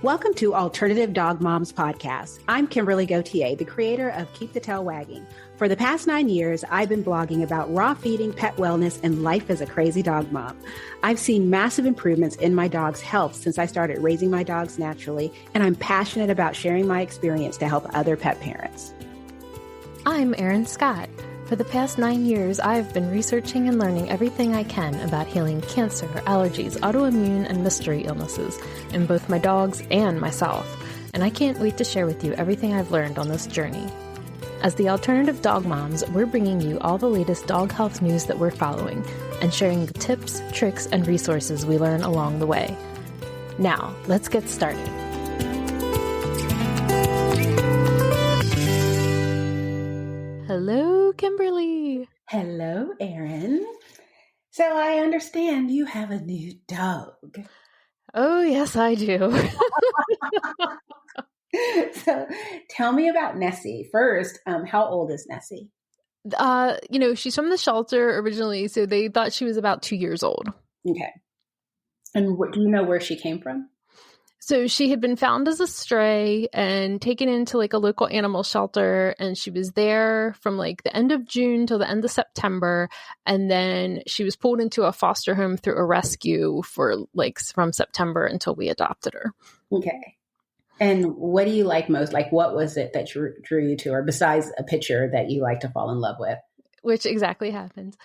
Welcome to Alternative Dog Moms Podcast. I'm Kimberly Gauthier, the creator of Keep the Tail Wagging. For the past 9 years, I've been blogging about raw feeding, pet wellness, and life as a crazy dog mom. I've seen massive improvements in my dog's health since I started raising my dogs naturally, and I'm passionate about sharing my experience to help other pet parents. I'm Erin Scott. For the past 9 years, I've been researching and learning everything I can about healing cancer, allergies, autoimmune, and mystery illnesses in both my dogs and myself. And I can't wait to share with you everything I've learned on this journey. As the Alternative Dog Moms, we're bringing you all the latest dog health news that we're following and sharing the tips, tricks, and resources we learn along the way. Now, let's get started. Hello, Kimberly. Hello, Erin. So I understand you have a new dog. Oh, yes, I do. So tell me about Nessie. First, how old is Nessie? She's from the shelter originally, so they thought she was about 2 years old. Okay. And do you know where she came from? So she had been found as a stray and taken into like a local animal shelter, and she was there from like the end of June till the end of September, and then she was pulled into a foster home through a rescue for like from September until we adopted her. Okay. And what do you like most? Like, what was it that drew you to her besides a picture that you like to fall in love with? Which exactly happened.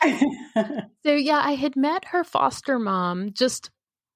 So yeah, I had met her foster mom just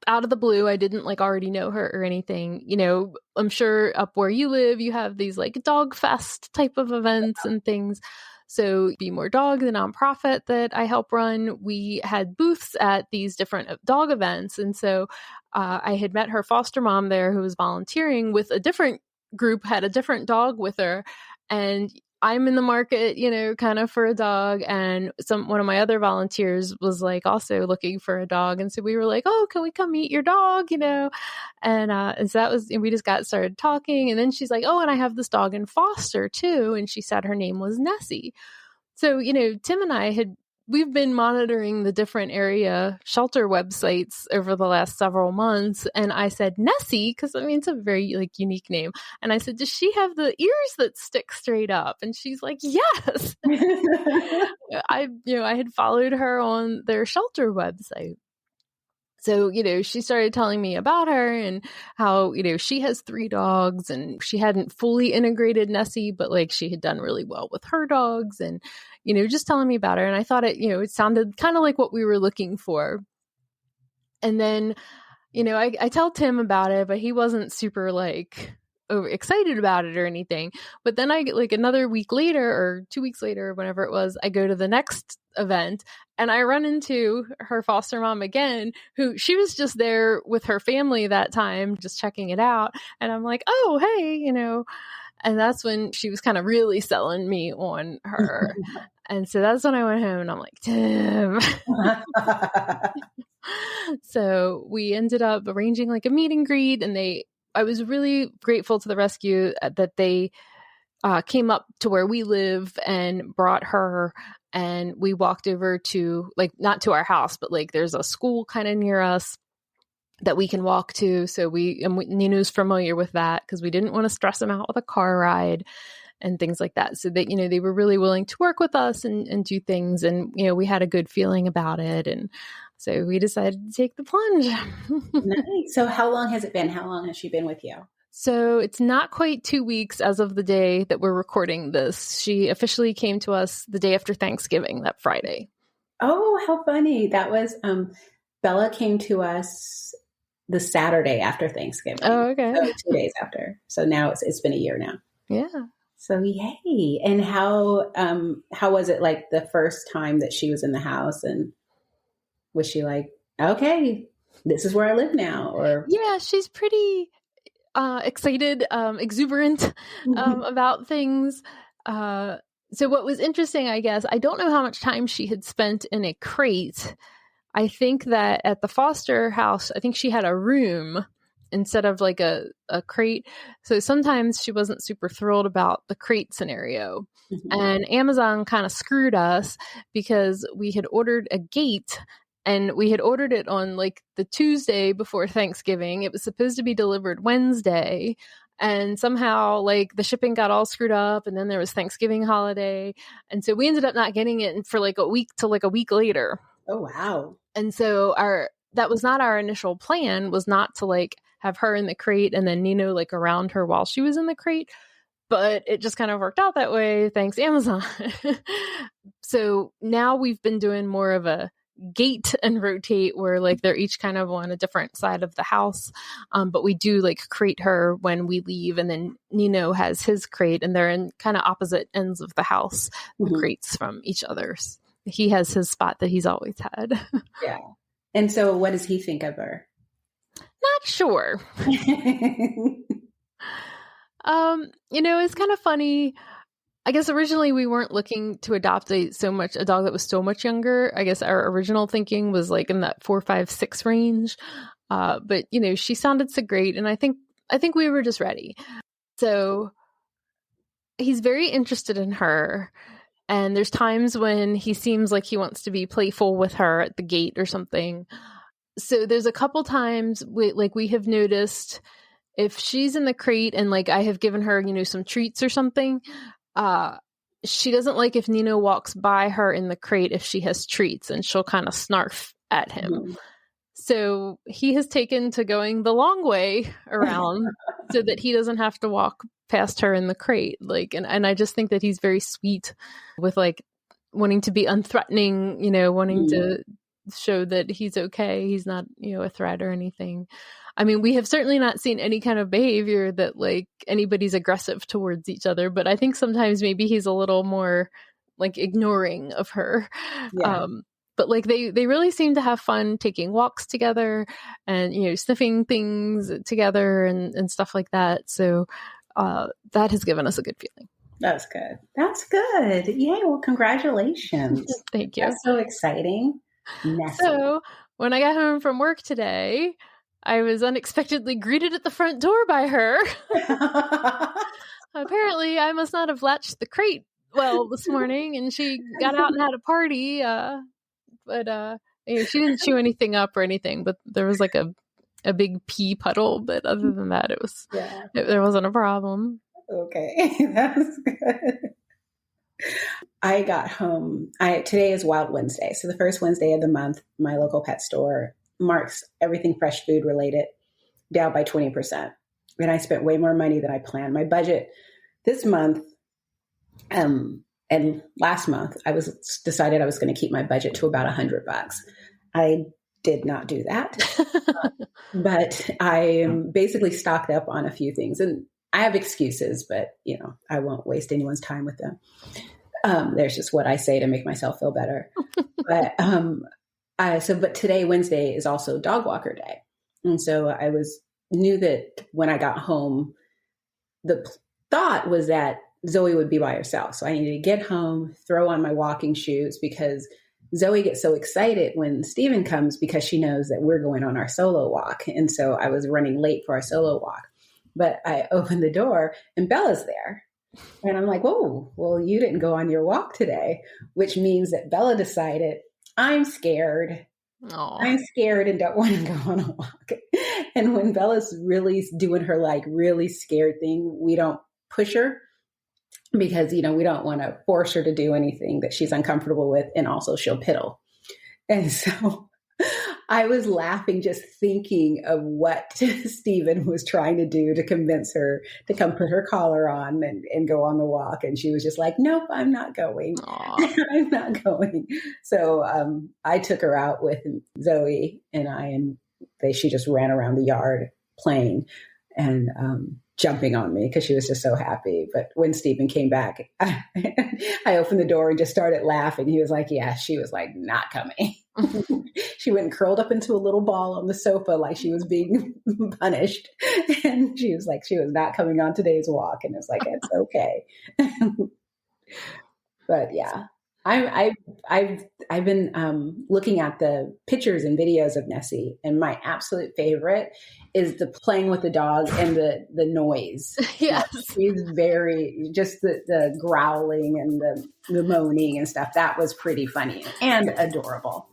out of the blue. I didn't like already know her or anything. You know, I'm sure up where you live, you have these like dog fest type of events and things. So Be More Dog, the nonprofit that I help run, we had booths at these different dog events. And so I had met her foster mom there who was volunteering with a different group, had a different dog with her. And I'm in the market, kind of for a dog. And one of my other volunteers was like also looking for a dog. And so we were like, oh, can we come meet your dog? And so that was, and we just got started talking. And then she's like, oh, and I have this dog in foster too. And she said her name was Nessie. So, Tim and we've been monitoring the different area shelter websites over the last several months. And I said, Nessie, because it's a very like unique name. And I said, does she have the ears that stick straight up? And she's like, yes. I had followed her on their shelter website. So, she started telling me about her and how, she has 3 dogs and she hadn't fully integrated Nessie, but like she had done really well with her dogs and, just telling me about her. And I thought it sounded kind of like what we were looking for. And then, I tell Tim about it, but he wasn't super like over excited about it or anything. But then I like another week later or 2 weeks later, or whenever it was, I go to the next event and I run into her foster mom again, who she was just there with her family that time, just checking it out. And I'm like, oh, hey, and that's when she was kind of really selling me on her. And so that's when I went home and I'm like, Tim. So we ended up arranging like a meet and greet, and I was really grateful to the rescue that they came up to where we live and brought her, and we walked over to like, not to our house, but like there's a school kind of near us that we can walk to. So Nino's familiar with that because we didn't want to stress him out with a car ride and things like that. So that, they were really willing to work with us and do things. And, we had a good feeling about it. And so we decided to take the plunge. Nice. So how long has it been? How long has she been with you? So it's not quite 2 weeks as of the day that we're recording this. She officially came to us the day after Thanksgiving, that Friday. Oh, how funny. That was, Bella came to us the Saturday after Thanksgiving. Oh, okay. So 2 days after. So now it's been a year now. Yeah. So yay. And how was it like the first time that she was in the house, and was she like, okay, this is where I live now? Or yeah, she's pretty excited, exuberant about things. So what was interesting, I guess, I don't know how much time she had spent in a crate. I think that at the foster house, I think she had a room instead of like a crate. So sometimes she wasn't super thrilled about the crate scenario. Mm-hmm. And Amazon kind of screwed us because we had ordered a gate And we had ordered it on like the Tuesday before Thanksgiving. It was supposed to be delivered Wednesday. And somehow like the shipping got all screwed up, and then there was Thanksgiving holiday. And so we ended up not getting it for like a week till like a week later. Oh, wow. And so that was not our initial plan, was not to like have her in the crate and then Nino like around her while she was in the crate. But it just kind of worked out that way. Thanks, Amazon. So now we've been doing more of a gate and rotate where like they're each kind of on a different side of the house. But we do like crate her when we leave. And then Nino has his crate, and they're in kind of opposite ends of the house, the crates from each other's. He has his spot that he's always had. Yeah. And so what does he think of her? Not sure. It's kind of funny. I guess originally we weren't looking to adopt a dog that was so much younger. I guess our original thinking was like in that 4, 5, 6 range. But she sounded so great, and I think we were just ready. So he's very interested in her, and there's times when he seems like he wants to be playful with her at the gate or something. So there's a couple times we have noticed if she's in the crate and like I have given her, some treats or something, she doesn't like if Nino walks by her in the crate if she has treats, and she'll kind of snarf at him. Mm-hmm. So he has taken to going the long way around so that he doesn't have to walk past her in the crate. And I just think that he's very sweet with like wanting to be unthreatening, wanting to show that he's okay. He's not, a threat or anything. I mean, we have certainly not seen any kind of behavior that like anybody's aggressive towards each other, but I think sometimes maybe he's a little more like ignoring of her. Yeah. But like they really seem to have fun taking walks together and, sniffing things together and stuff like that. So that has given us a good feeling. That's good. That's good. Yay. Well, congratulations. Thank you. That's so exciting. Nessie. So when I got home from work today, I was unexpectedly greeted at the front door by her. Apparently, I must not have latched the crate well this morning, and she got out and had a party. But she didn't chew anything up or anything. But there was like a big pee puddle. But other than that, there wasn't a problem. Okay, that's good. I got home. Today is Wild Wednesday, so the first Wednesday of the month, my local pet store marks everything fresh food related down by 20%. And I spent way more money than I planned. My budget this month and last month, I decided I was going to keep my budget to about $100. I did not do that, but I am basically stocked up on a few things, and I have excuses, but I won't waste anyone's time with them. There's just what I say to make myself feel better. But but today, Wednesday, is also dog walker day. And so I knew that when I got home, the thought was that Zoe would be by herself. So I needed to get home, throw on my walking shoes, because Zoe gets so excited when Steven comes because she knows that we're going on our solo walk. And so I was running late for our solo walk, but I opened the door and Bella's there. And I'm like, oh, well, you didn't go on your walk today, which means that Bella decided, I'm scared. Aww. I'm scared and don't want to go on a walk. And when Bella's really doing her like really scared thing, we don't push her because, we don't want to force her to do anything that she's uncomfortable with. And also she'll piddle. And so I was laughing just thinking of what Steven was trying to do to convince her to come put her collar on and go on the walk. And she was just like, nope, I'm not going. I'm not going. So I took her out with Zoe and she just ran around the yard playing and jumping on me because she was just so happy. But when Steven came back, I opened the door and just started laughing. He was like, yeah, she was like, not coming. She went and curled up into a little ball on the sofa like she was being punished. And she was like, she was not coming on today's walk. And it's like, it's okay. But yeah, I've been looking at the pictures and videos of Nessie, and my absolute favorite is the playing with the dog and the noise. Yes. She's very, just the growling and the moaning and stuff. That was pretty funny and adorable.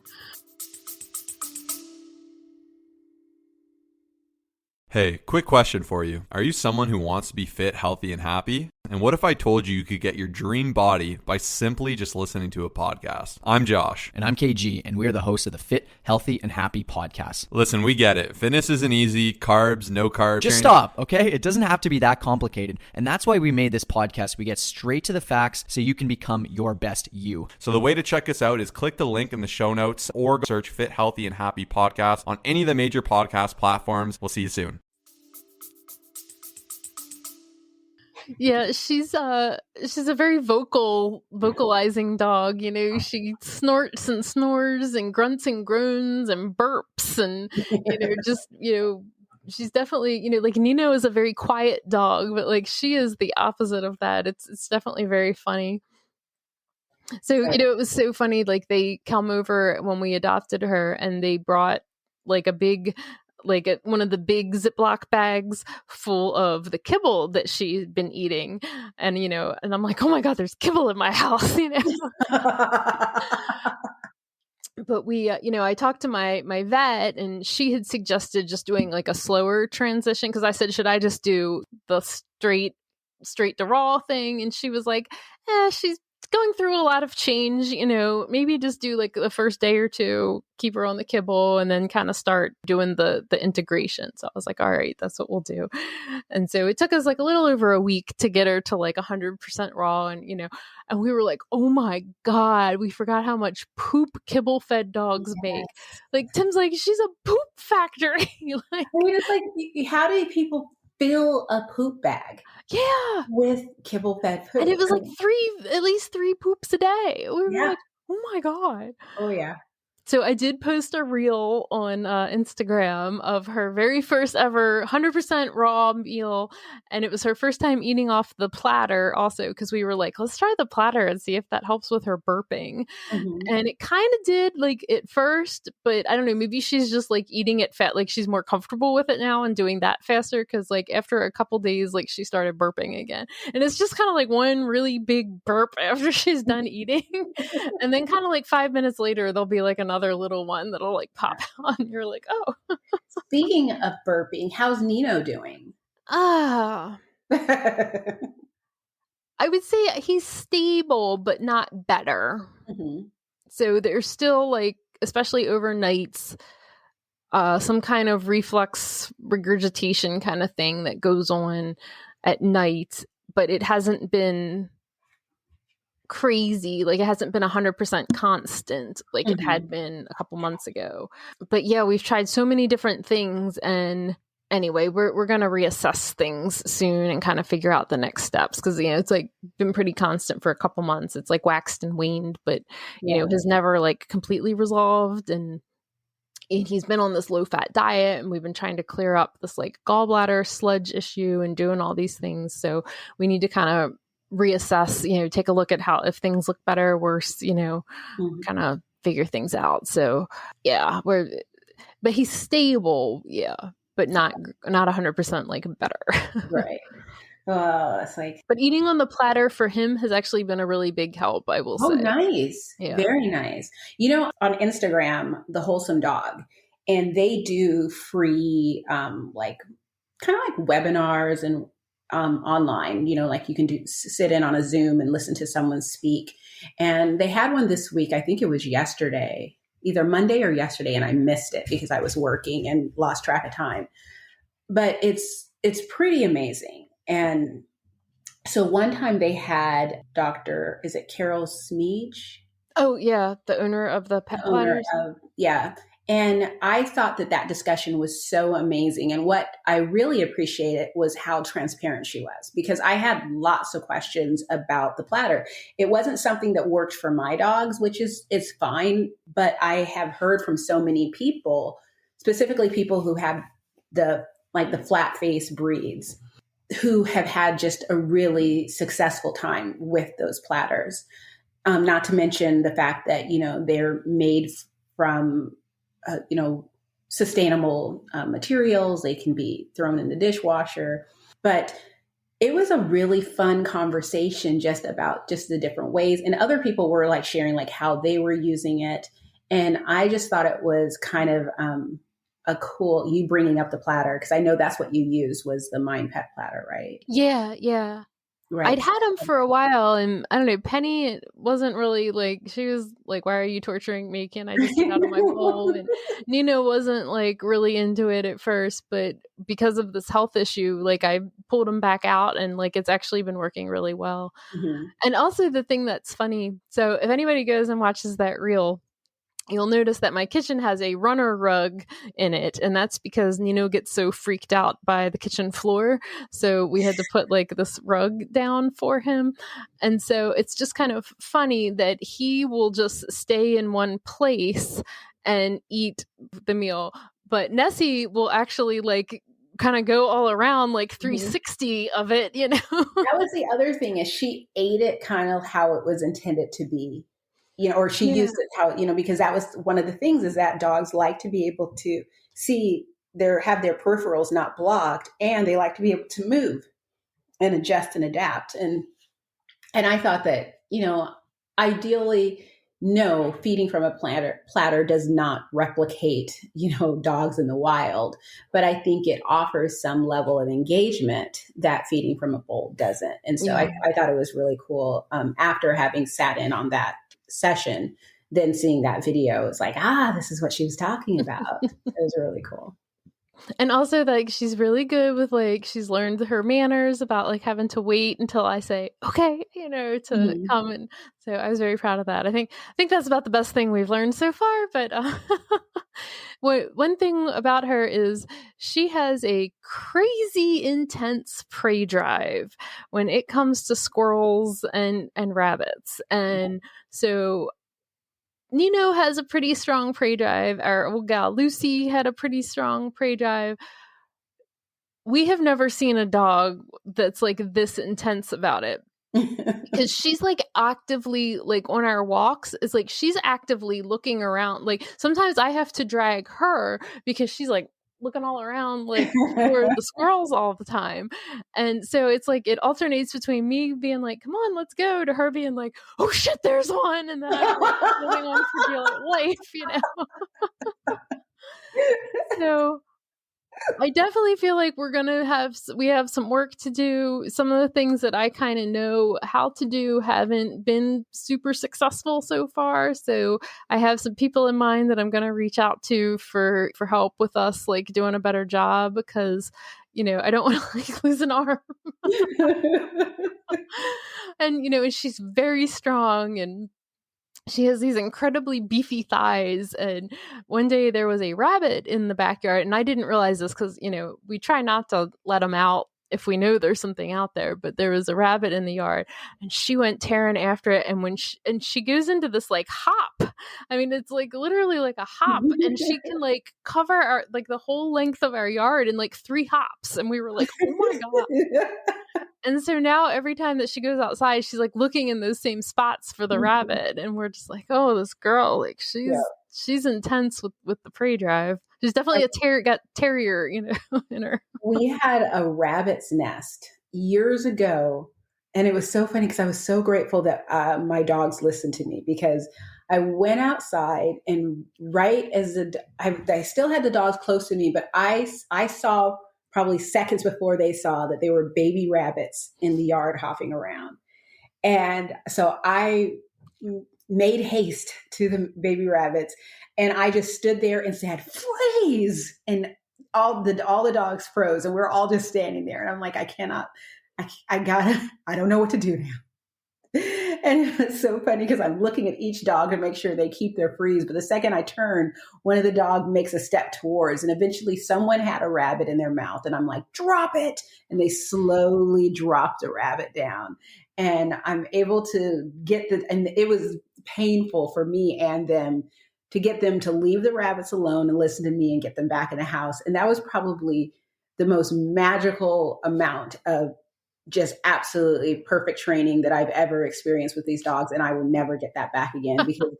Hey, quick question for you. Are you someone who wants to be fit, healthy, and happy? And what if I told you you could get your dream body by simply just listening to a podcast? I'm Josh. And I'm KG, and we are the hosts of the Fit, Healthy, and Happy podcast. Listen, we get it. Fitness isn't easy. Carbs, no carbs. Just stop, okay? It doesn't have to be that complicated. And that's why we made this podcast. We get straight to the facts so you can become your best you. So the way to check us out is click the link in the show notes or search Fit, Healthy, and Happy podcast on any of the major podcast platforms. We'll see you soon. Yeah, she's a very vocalizing dog. You know, she snorts and snores and grunts and groans and burps and she's definitely, like Nino is a very quiet dog, but like she is the opposite of that. It's definitely very funny. So, it was so funny. Like they come over when we adopted her and they brought like a big, one of the big Ziploc bags full of the kibble that she'd been eating. And, and I'm like, oh my God, there's kibble in my house, But we, I talked to my vet and she had suggested just doing like a slower transition. Because I said, should I just do the straight to raw thing? And she was like, she's going through a lot of change, maybe just do like the first day or two, keep her on the kibble and then kind of start doing the integration. So I was like, all right, that's what we'll do. And so it took us like a little over a week to get her to like 100% raw. And, and we were like, oh my God, we forgot how much poop kibble fed dogs make. Like Tim's like, she's a poop factory. It's like, how do people fill a poop bag? Yeah. With kibble fed poop. And it was like at least three poops a day. We were like, oh my God. Oh yeah. So I did post a reel on Instagram of her very first ever 100% raw meal. And it was her first time eating off the platter also, because we were like, let's try the platter and see if that helps with her burping. Mm-hmm. And it kind of did like at first, but I don't know, maybe she's just like eating it fat. Like she's more comfortable with it now and doing that faster. Cause like after a couple days, like she started burping again. And it's just kind of like one really big burp after she's done eating. And then kind of like 5 minutes later, there'll be like another little one that'll like pop out and you're like, oh. Speaking of burping, how's Nino doing? I would say he's stable but not better. Mm-hmm. So there's still like, especially overnights, some kind of reflux regurgitation kind of thing that goes on at night, but it hasn't been crazy. Like it hasn't been 100% constant like it had been a couple months ago. But yeah, we've tried so many different things, and anyway, we're going to reassess things soon and kind of figure out the next steps, because it's like been pretty constant for a couple months. It's like waxed and waned, but has never like completely resolved. And he's been on this low fat diet, and we've been trying to clear up this like gallbladder sludge issue and doing all these things. So we need to kind of reassess, take a look at how, if things look better or worse, kind of figure things out. So yeah, but he's stable. Yeah. But not 100% like better. Right. Oh, it's like. But eating on the platter for him has actually been a really big help, I will say. Oh, nice. Yeah. Very nice. On Instagram, The Wholesome Dog, and they do free, like kind of like webinars and online, like you can sit in on a Zoom and listen to someone speak. And they had one this week. I think it was yesterday, either Monday or yesterday, and I missed it because I was working and lost track of time. But it's pretty amazing. And so one time they had is it Carol Smeege? Oh yeah, the owner of the pet platters. Yeah. And I thought that discussion was so amazing. And what I really appreciated was how transparent she was, because I had lots of questions about the platter. It wasn't something that worked for my dogs, which is fine. But I have heard from so many people, specifically people who have the flat face breeds, who have had just a really successful time with those platters. Not to mention the fact that, they're made from sustainable materials. They can be thrown in the dishwasher. But it was a really fun conversation just about just the different ways. And other people were like sharing like how they were using it. And I just thought it was kind of a cool, you bringing up the platter, because I know that's what you used was the Mind Pet platter, right? Yeah, yeah. Right. I'd had him for a while, and I don't know, Penny wasn't really like, she was like, why are you torturing me? Can't I just get out of my bowl? And Nino wasn't like really into it at first, but because of this health issue, like I pulled him back out, and like it's actually been working really well. Mm-hmm. And also the thing that's funny, so if anybody goes and watches that reel, you'll notice that my kitchen has a runner rug in it, and that's because Nino gets so freaked out by the kitchen floor. So we had to put like this rug down for him. And so it's just kind of funny that he will just stay in one place and eat the meal. But Nessie will actually like kind of go all around like 360 of it, you know? That was the other thing, is she ate it kind of how it was intended to be. You know, or she used it how, you know, because that was one of the things, is that dogs like to be able to have their peripherals not blocked, and they like to be able to move and adjust and adapt. And I thought that, you know, ideally, no, feeding from a platter does not replicate, you know, dogs in the wild, but I think it offers some level of engagement that feeding from a bowl doesn't. And so I thought it was really cool. After having sat in on that session, then seeing that video, it's like, this is what she was talking about. It was really cool. And also, like, she's really good with, like, she's learned her manners about, like, having to wait until I say, okay, you know, to come. And so I was very proud of that. I think that's about the best thing we've learned so far. But one thing about her is she has a crazy intense prey drive when it comes to squirrels and rabbits. And so Nino has a pretty strong prey drive. Our old gal Lucy had a pretty strong prey drive. We have never seen a dog that's like this intense about it. Because she's like actively, like on our walks, it's like she's actively looking around. Like sometimes I have to drag her because she's like looking all around like for the squirrels all the time. And so it's like it alternates between me being like, come on, let's go, to her being like, oh shit, there's one. And then I'm like living on for dear life, you know? So I definitely feel like we have some work to do. Some of the things that I kind of know how to do haven't been super successful so far. So I have some people in mind that I'm going to reach out to for help with us, like doing a better job, because, you know, I don't want to like lose an arm. And, you know, and she's very strong, and she has these incredibly beefy thighs. And one day there was a rabbit in the backyard, and I didn't realize this because, you know, we try not to let them out if we know there's something out there, but there was a rabbit in the yard, and she went tearing after it. And when she goes into this like hop, I mean, it's like literally like a hop, and she can like cover our, like the whole length of our yard in like 3 hops. And we were like, oh my God. And so now every time that she goes outside, she's like looking in those same spots for the rabbit. And we're just like, oh, this girl, like she's intense with the prey drive. She's definitely got terrier, you know, in her. We had a rabbit's nest years ago, and it was so funny because I was so grateful that my dogs listened to me, because I went outside, and right as I still had the dogs close to me, but I saw probably seconds before they saw that they were baby rabbits in the yard hopping around. And so I made haste to the baby rabbits, and I just stood there and said, freeze. And all the dogs froze, and we're all just standing there. And I'm like, I don't know what to do now. And it was so funny because I'm looking at each dog to make sure they keep their freeze. But the second I turn, one of the dogs makes a step towards, and eventually someone had a rabbit in their mouth. And I'm like, drop it. And they slowly dropped the rabbit down. And I'm able to and it was painful for me and them to get them to leave the rabbits alone and listen to me and get them back in the house. And that was probably the most magical amount of just absolutely perfect training that I've ever experienced with these dogs. And I will never get that back again, because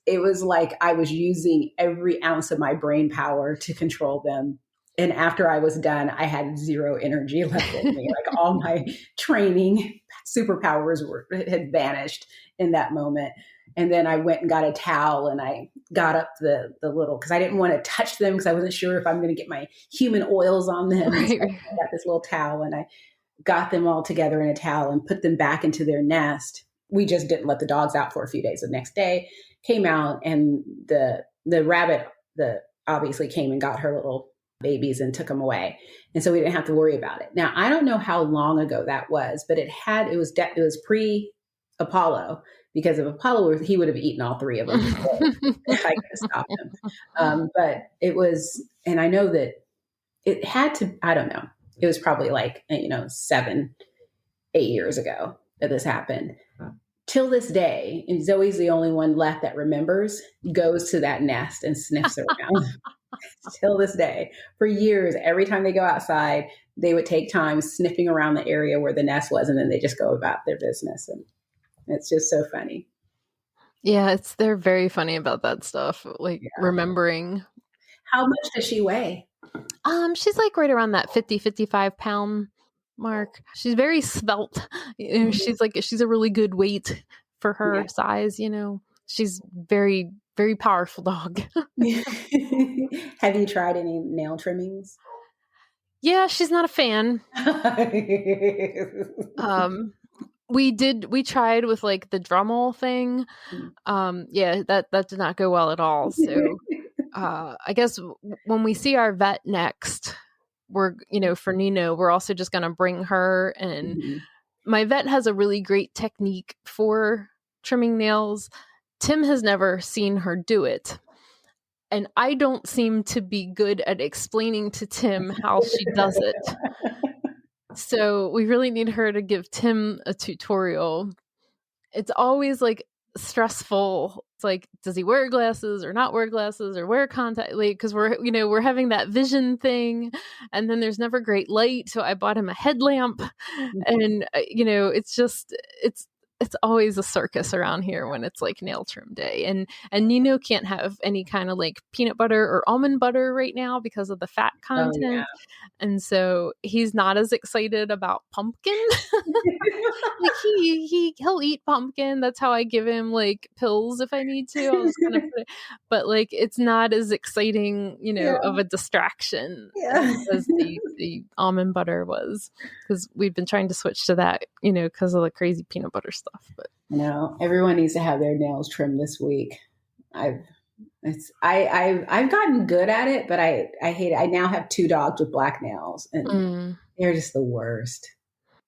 it was like I was using every ounce of my brain power to control them. And after I was done, I had zero energy left in me. Like all my training superpowers had vanished in that moment. And then I went and got a towel and I got up the little, because I didn't want to touch them because I wasn't sure if I'm going to get my human oils on them. Right. So I got this little towel and I got them all together in a towel and put them back into their nest. We just didn't let the dogs out for a few days. The next day came out and the rabbit obviously came and got her little babies and took them away. And so we didn't have to worry about it. Now, I don't know how long ago that was, but it was pre-Apollo, because if Apollo he would have eaten all three of them before if I could have stopped him. But it was, and I know that it had to, I don't know, it was probably like, 7-8 years ago that this happened. Till this day, and Zoe's the only one left that remembers, goes to that nest and sniffs around. Till this day, for years, every time they go outside, they would take time sniffing around the area where the nest was, and then they just go about their business. And it's just so funny. Yeah, they're very funny about that stuff, remembering. How much does she weigh? She's like right around that 55 pound mark. She's very svelte. She's a really good weight for her size, She's very, very powerful dog. Have you tried any nail trimmings? Yeah, she's not a fan. We tried with like the Dremel thing. That did not go well at all. So I guess when we see our vet next, we're, for Nino, we're also just going to bring her. And my vet has a really great technique for trimming nails. Tim has never seen her do it. And I don't seem to be good at explaining to Tim how she does it. So we really need her to give Tim a tutorial. It's always like stressful. It's like, does he wear glasses or not wear glasses or wear contact? Because we're having that vision thing, and then there's never great light. So I bought him a headlamp, and it's always a circus around here when it's like nail trim day. And Nino can't have any kind of like peanut butter or almond butter right now because of the fat content. Oh, yeah. And so he's not as excited about pumpkin. Like he'll eat pumpkin. That's how I give him like pills if I need to. I'll just kind of put it, but like it's not as exciting, of a distraction as the almond butter was, because we've been trying to switch to that, because of the crazy peanut butter stuff. But everyone needs to have their nails trimmed this week. I've gotten good at it, but I hate it. I now have 2 dogs with black nails, and they're just the worst.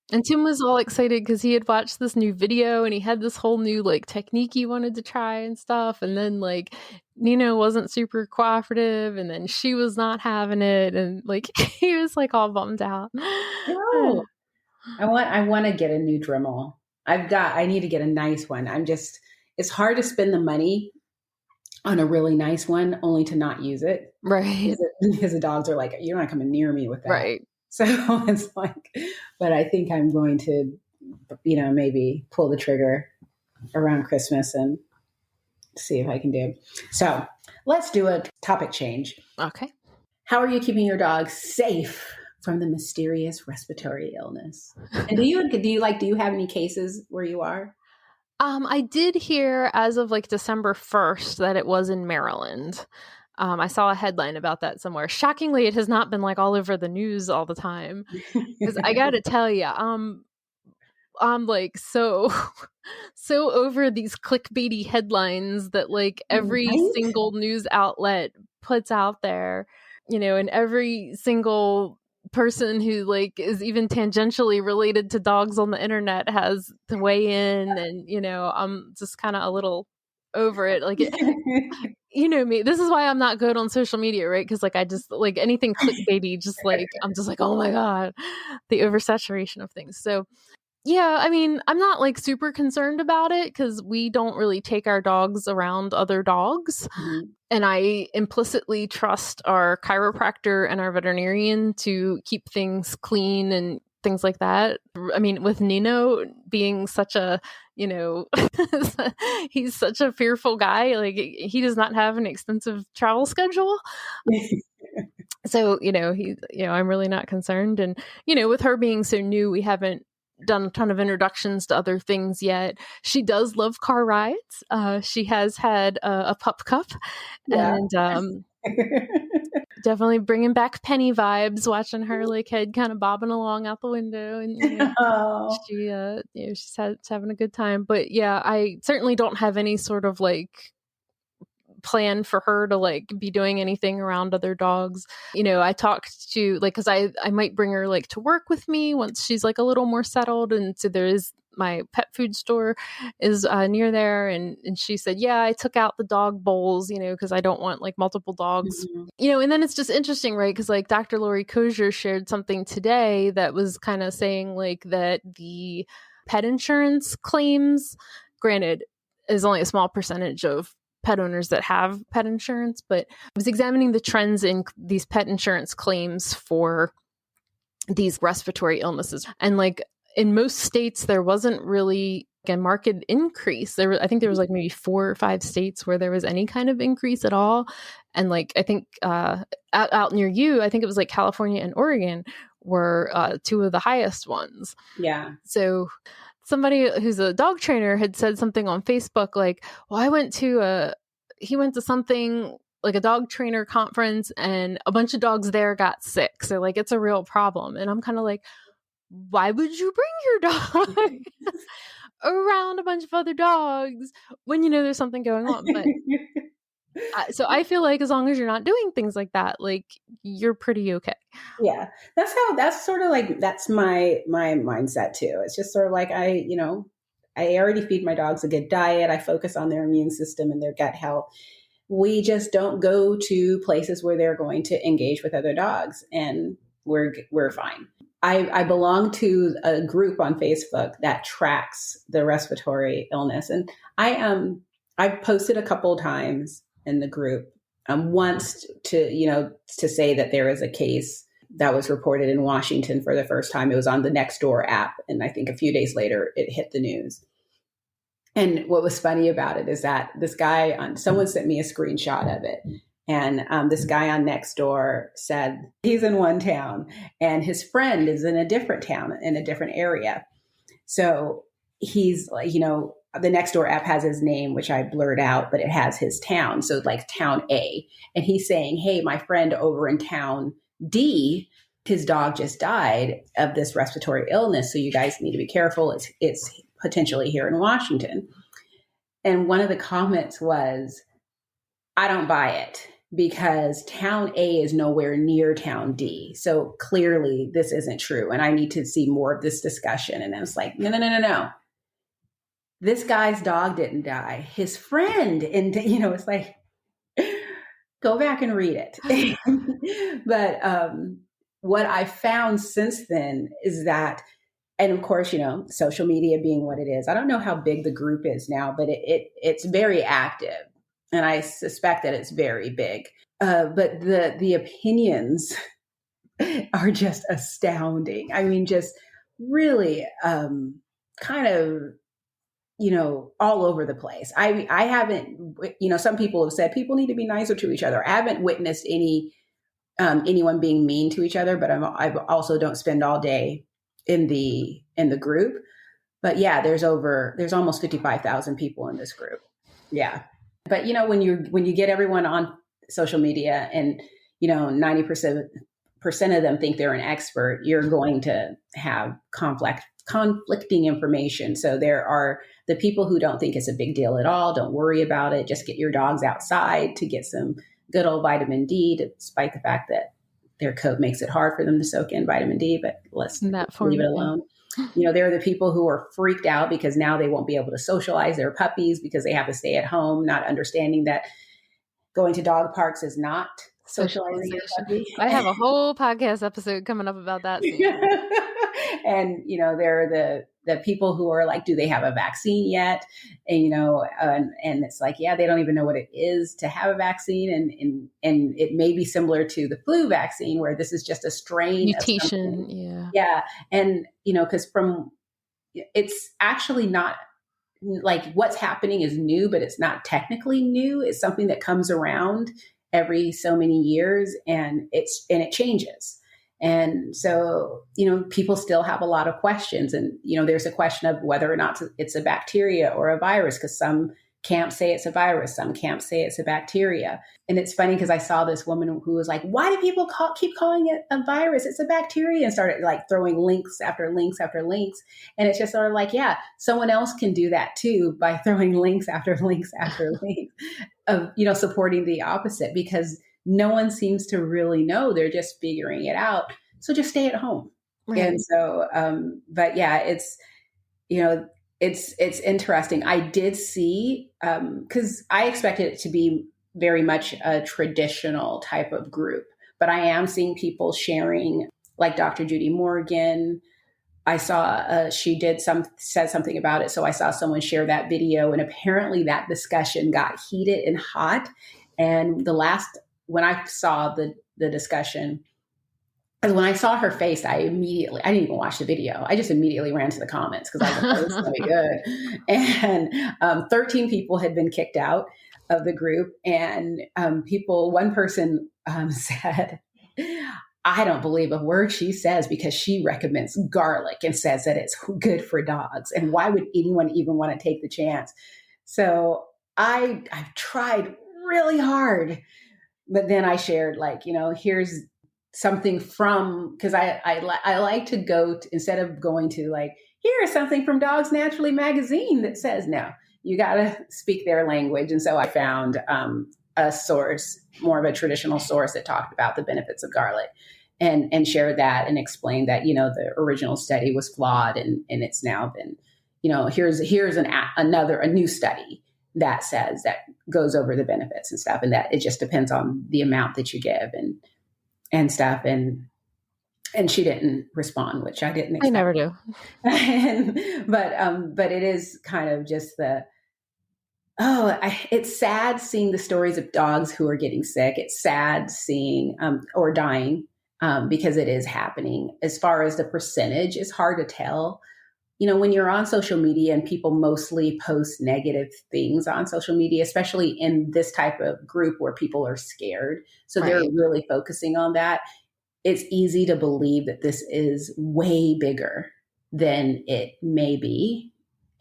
And Tim was all excited because he had watched this new video and he had this whole new like technique he wanted to try and stuff. And then like Nino wasn't super cooperative, and then she was not having it, and like he was like all bummed out. No. I want to get a new Dremel. I need to get a nice one. It's hard to spend the money on a really nice one only to not use it. Right. Because the dogs are like, you're not coming near me with that. Right. So it's like, but I think I'm going to, maybe pull the trigger around Christmas and see if I can do it. So let's do a topic change. Okay. How are you keeping your dog safe from the mysterious respiratory illness? And do you have any cases where you are? I did hear as of like December 1st that it was in Maryland. I saw a headline about that somewhere. Shockingly, it has not been like all over the news all the time. Because I got to tell you, I'm like so over these clickbaity headlines that like every single news outlet puts out there, and every single person who like is even tangentially related to dogs on the internet has to weigh in, and I'm just kind of a little over it. Like me, this is why I'm not good on social media, right? Because like I just like anything clickbaity, just like I'm just like, oh my god, the oversaturation of things. So yeah, I mean, I'm not like super concerned about it because we don't really take our dogs around other dogs. Mm-hmm. And I implicitly trust our chiropractor and our veterinarian to keep things clean and things like that. I mean, with Nino being such a, he's such a fearful guy. Like he does not have an extensive travel schedule. So, I'm really not concerned. And, with her being so new, we haven't done a ton of introductions to other things yet. She does love car rides. She has had a pup cup, and definitely bringing back Penny vibes, watching her like head kind of bobbing along out the window, and she she's having a good time. But yeah, I certainly don't have any sort of like plan for her to like be doing anything around other dogs. I talked to like, cause I might bring her like to work with me once she's like a little more settled. And so there is my pet food store is near there. And she said, yeah, I took out the dog bowls, cause I don't want like multiple dogs, and then it's just interesting, right? Cause like Dr. Lori Kozier shared something today that was kind of saying like that the pet insurance claims, granted, is only a small percentage of pet owners that have pet insurance, but I was examining the trends in these pet insurance claims for these respiratory illnesses. And like in most states, there wasn't really a market increase. I think there was like maybe 4 or 5 states where there was any kind of increase at all. And like, I think out near you, I think it was like California and Oregon were 2 of the highest ones. Yeah. So somebody who's a dog trainer had said something on Facebook like, well, he went to something like a dog trainer conference and a bunch of dogs there got sick. So like, it's a real problem. And I'm kind of like, why would you bring your dog around a bunch of other dogs when there's something going on? But so I feel like as long as you're not doing things like that, like you're pretty okay. Yeah. That's sort of like, that's my mindset too. It's just sort of like, I already feed my dogs a good diet. I focus on their immune system and their gut health. We just don't go to places where they're going to engage with other dogs, and we're fine. I belong to a group on Facebook that tracks the respiratory illness. And I've posted a couple times in the group, once to say that there is a case that was reported in Washington for the first time. It was on the Nextdoor app. And I think a few days later it hit the news. And what was funny about it is that this guy someone sent me a screenshot of it. And this guy on Nextdoor said he's in one town and his friend is in a different town in a different area. So he's like, the Nextdoor app has his name, which I blurred out, but it has his town. So like town A. And he's saying, hey, my friend over in town D, his dog just died of this respiratory illness. So you guys need to be careful. It's potentially here in Washington. And one of the comments was, I don't buy it because town A is nowhere near town D. So clearly this isn't true. And I need to see more of this discussion. And I was like, no. This guy's dog didn't die. His friend, and it's like, go back and read it. But what I found since then is that, and of course, social media being what it is, I don't know how big the group is now, but it's very active. And I suspect that it's very big. But the opinions are just astounding. I mean, just really kind of, all over the place. I haven't, some people have said people need to be nicer to each other. I haven't witnessed anyone being mean to each other, but I also don't spend all day in the group. But yeah, there's almost 55,000 people in this group. Yeah. But when you get everyone on social media and 90% of them think they're an expert, you're going to have conflicting information. So there are the people who don't think it's a big deal at all. Don't worry about it. Just get your dogs outside to get some good old vitamin D, despite the fact that their coat makes it hard for them to soak in vitamin D, but let's leave it alone. There are the people who are freaked out because now they won't be able to socialize their puppies because they have to stay at home, not understanding that going to dog parks is not socializing your puppy. I have a whole podcast episode coming up about that. And, there are the people who are like, do they have a vaccine yet? And, and it's like, yeah, they don't even know what it is to have a vaccine. And it may be similar to the flu vaccine where this is just a strain mutation. Yeah. Yeah. And, because it's actually not like what's happening is new, but it's not technically new. It's something that comes around every so many years and it changes. And so, people still have a lot of questions. And, there's a question of whether or not it's a bacteria or a virus, because some camps say it's a virus, some camps say it's a bacteria. And it's funny because I saw this woman who was like, why do people keep calling it a virus? It's a bacteria, and started like throwing links after links after links. And it's just sort of like, yeah, someone else can do that too by throwing links after links after links of, supporting the opposite, because no one seems to really know. They're just figuring it out. So just stay at home. Right. And so, but yeah, it's, it's interesting. I did see, because I expected it to be very much a traditional type of group, but I am seeing people sharing, like Dr. Judy Morgan. I saw she said something about it. So I saw someone share that video, and apparently that discussion got heated and hot. And when I saw the discussion, and when I saw her face, I didn't even watch the video. I just immediately ran to the comments because I was like, oh, this is going to be good. And 13 people had been kicked out of the group. And one person said, I don't believe a word she says because she recommends garlic and says that it's good for dogs. And why would anyone even want to take the chance? So I've tried really hard. But then I shared, like, here's something from, because I like to go to, instead of going to like, here's something from Dogs Naturally magazine that says, no, you got to speak their language. And so I found a source, more of a traditional source, that talked about the benefits of garlic, and shared that and explained that, the original study was flawed, and it's now been, here's a new study that says, that goes over the benefits and stuff, and that it just depends on the amount that you give and stuff. And she didn't respond, which I didn't expect. I never do. But it is kind of just it's sad seeing the stories of dogs who are getting sick. It's sad seeing or dying because it is happening. As far as the percentage, it's hard to tell. When you're on social media and people mostly post negative things on social media, especially in this type of group where people are scared, so They're really focusing on that, it's easy to believe that this is way bigger than it may be.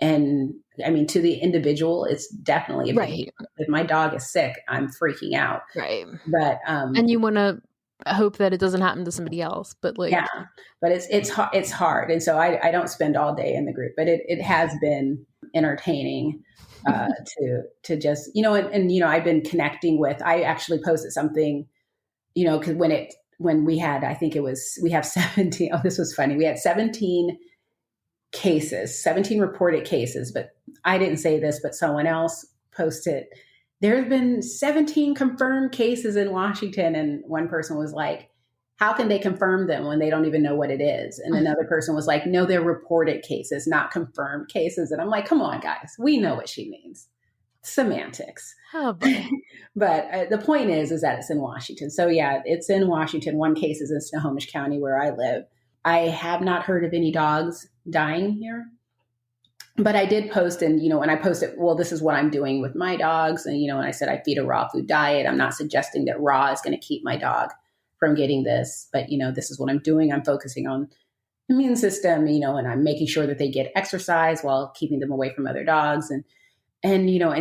And I mean, to the individual, it's definitely a big deal. If my dog is sick, I'm freaking out. Right. But and you want to hope that it doesn't happen to somebody else, but but it's hard. And so I don't spend all day in the group, but it has been entertaining to just, and I've been connecting with, I actually posted something, because when we had, we have 17, this was funny. We had 17 reported cases, but I didn't say this, but someone else posted, there have been 17 confirmed cases in Washington. And one person was like, how can they confirm them when they don't even know what it is? And another person was like, no, they're reported cases, not confirmed cases. And I'm like, come on, guys, we know what she means. Semantics. Oh, boy. But the point is that it's in Washington. So yeah, it's in Washington. One case is in Snohomish County where I live. I have not heard of any dogs dying here. But I did post, and, and I posted, well, this is what I'm doing with my dogs. And, and I said, I feed a raw food diet. I'm not suggesting that raw is going to keep my dog from getting this, but, this is what I'm doing. I'm focusing on the immune system, and I'm making sure that they get exercise while keeping them away from other dogs, and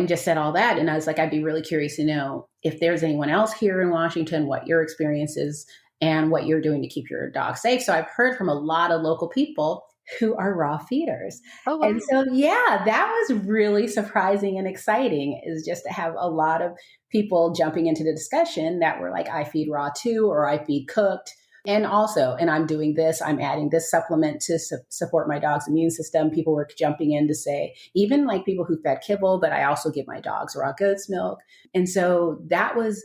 just said all that. And I was like, I'd be really curious to know if there's anyone else here in Washington, what your experience is and what you're doing to keep your dog safe. So I've heard from a lot of local people who are raw feeders. Oh, wow. And so, yeah, that was really surprising and exciting, is just to have a lot of people jumping into the discussion that were like, I feed raw too, or I feed cooked. And I'm doing this, I'm adding this supplement to support my dog's immune system. People were jumping in to say, even like people who fed kibble, but I also give my dogs raw goat's milk. And so that was,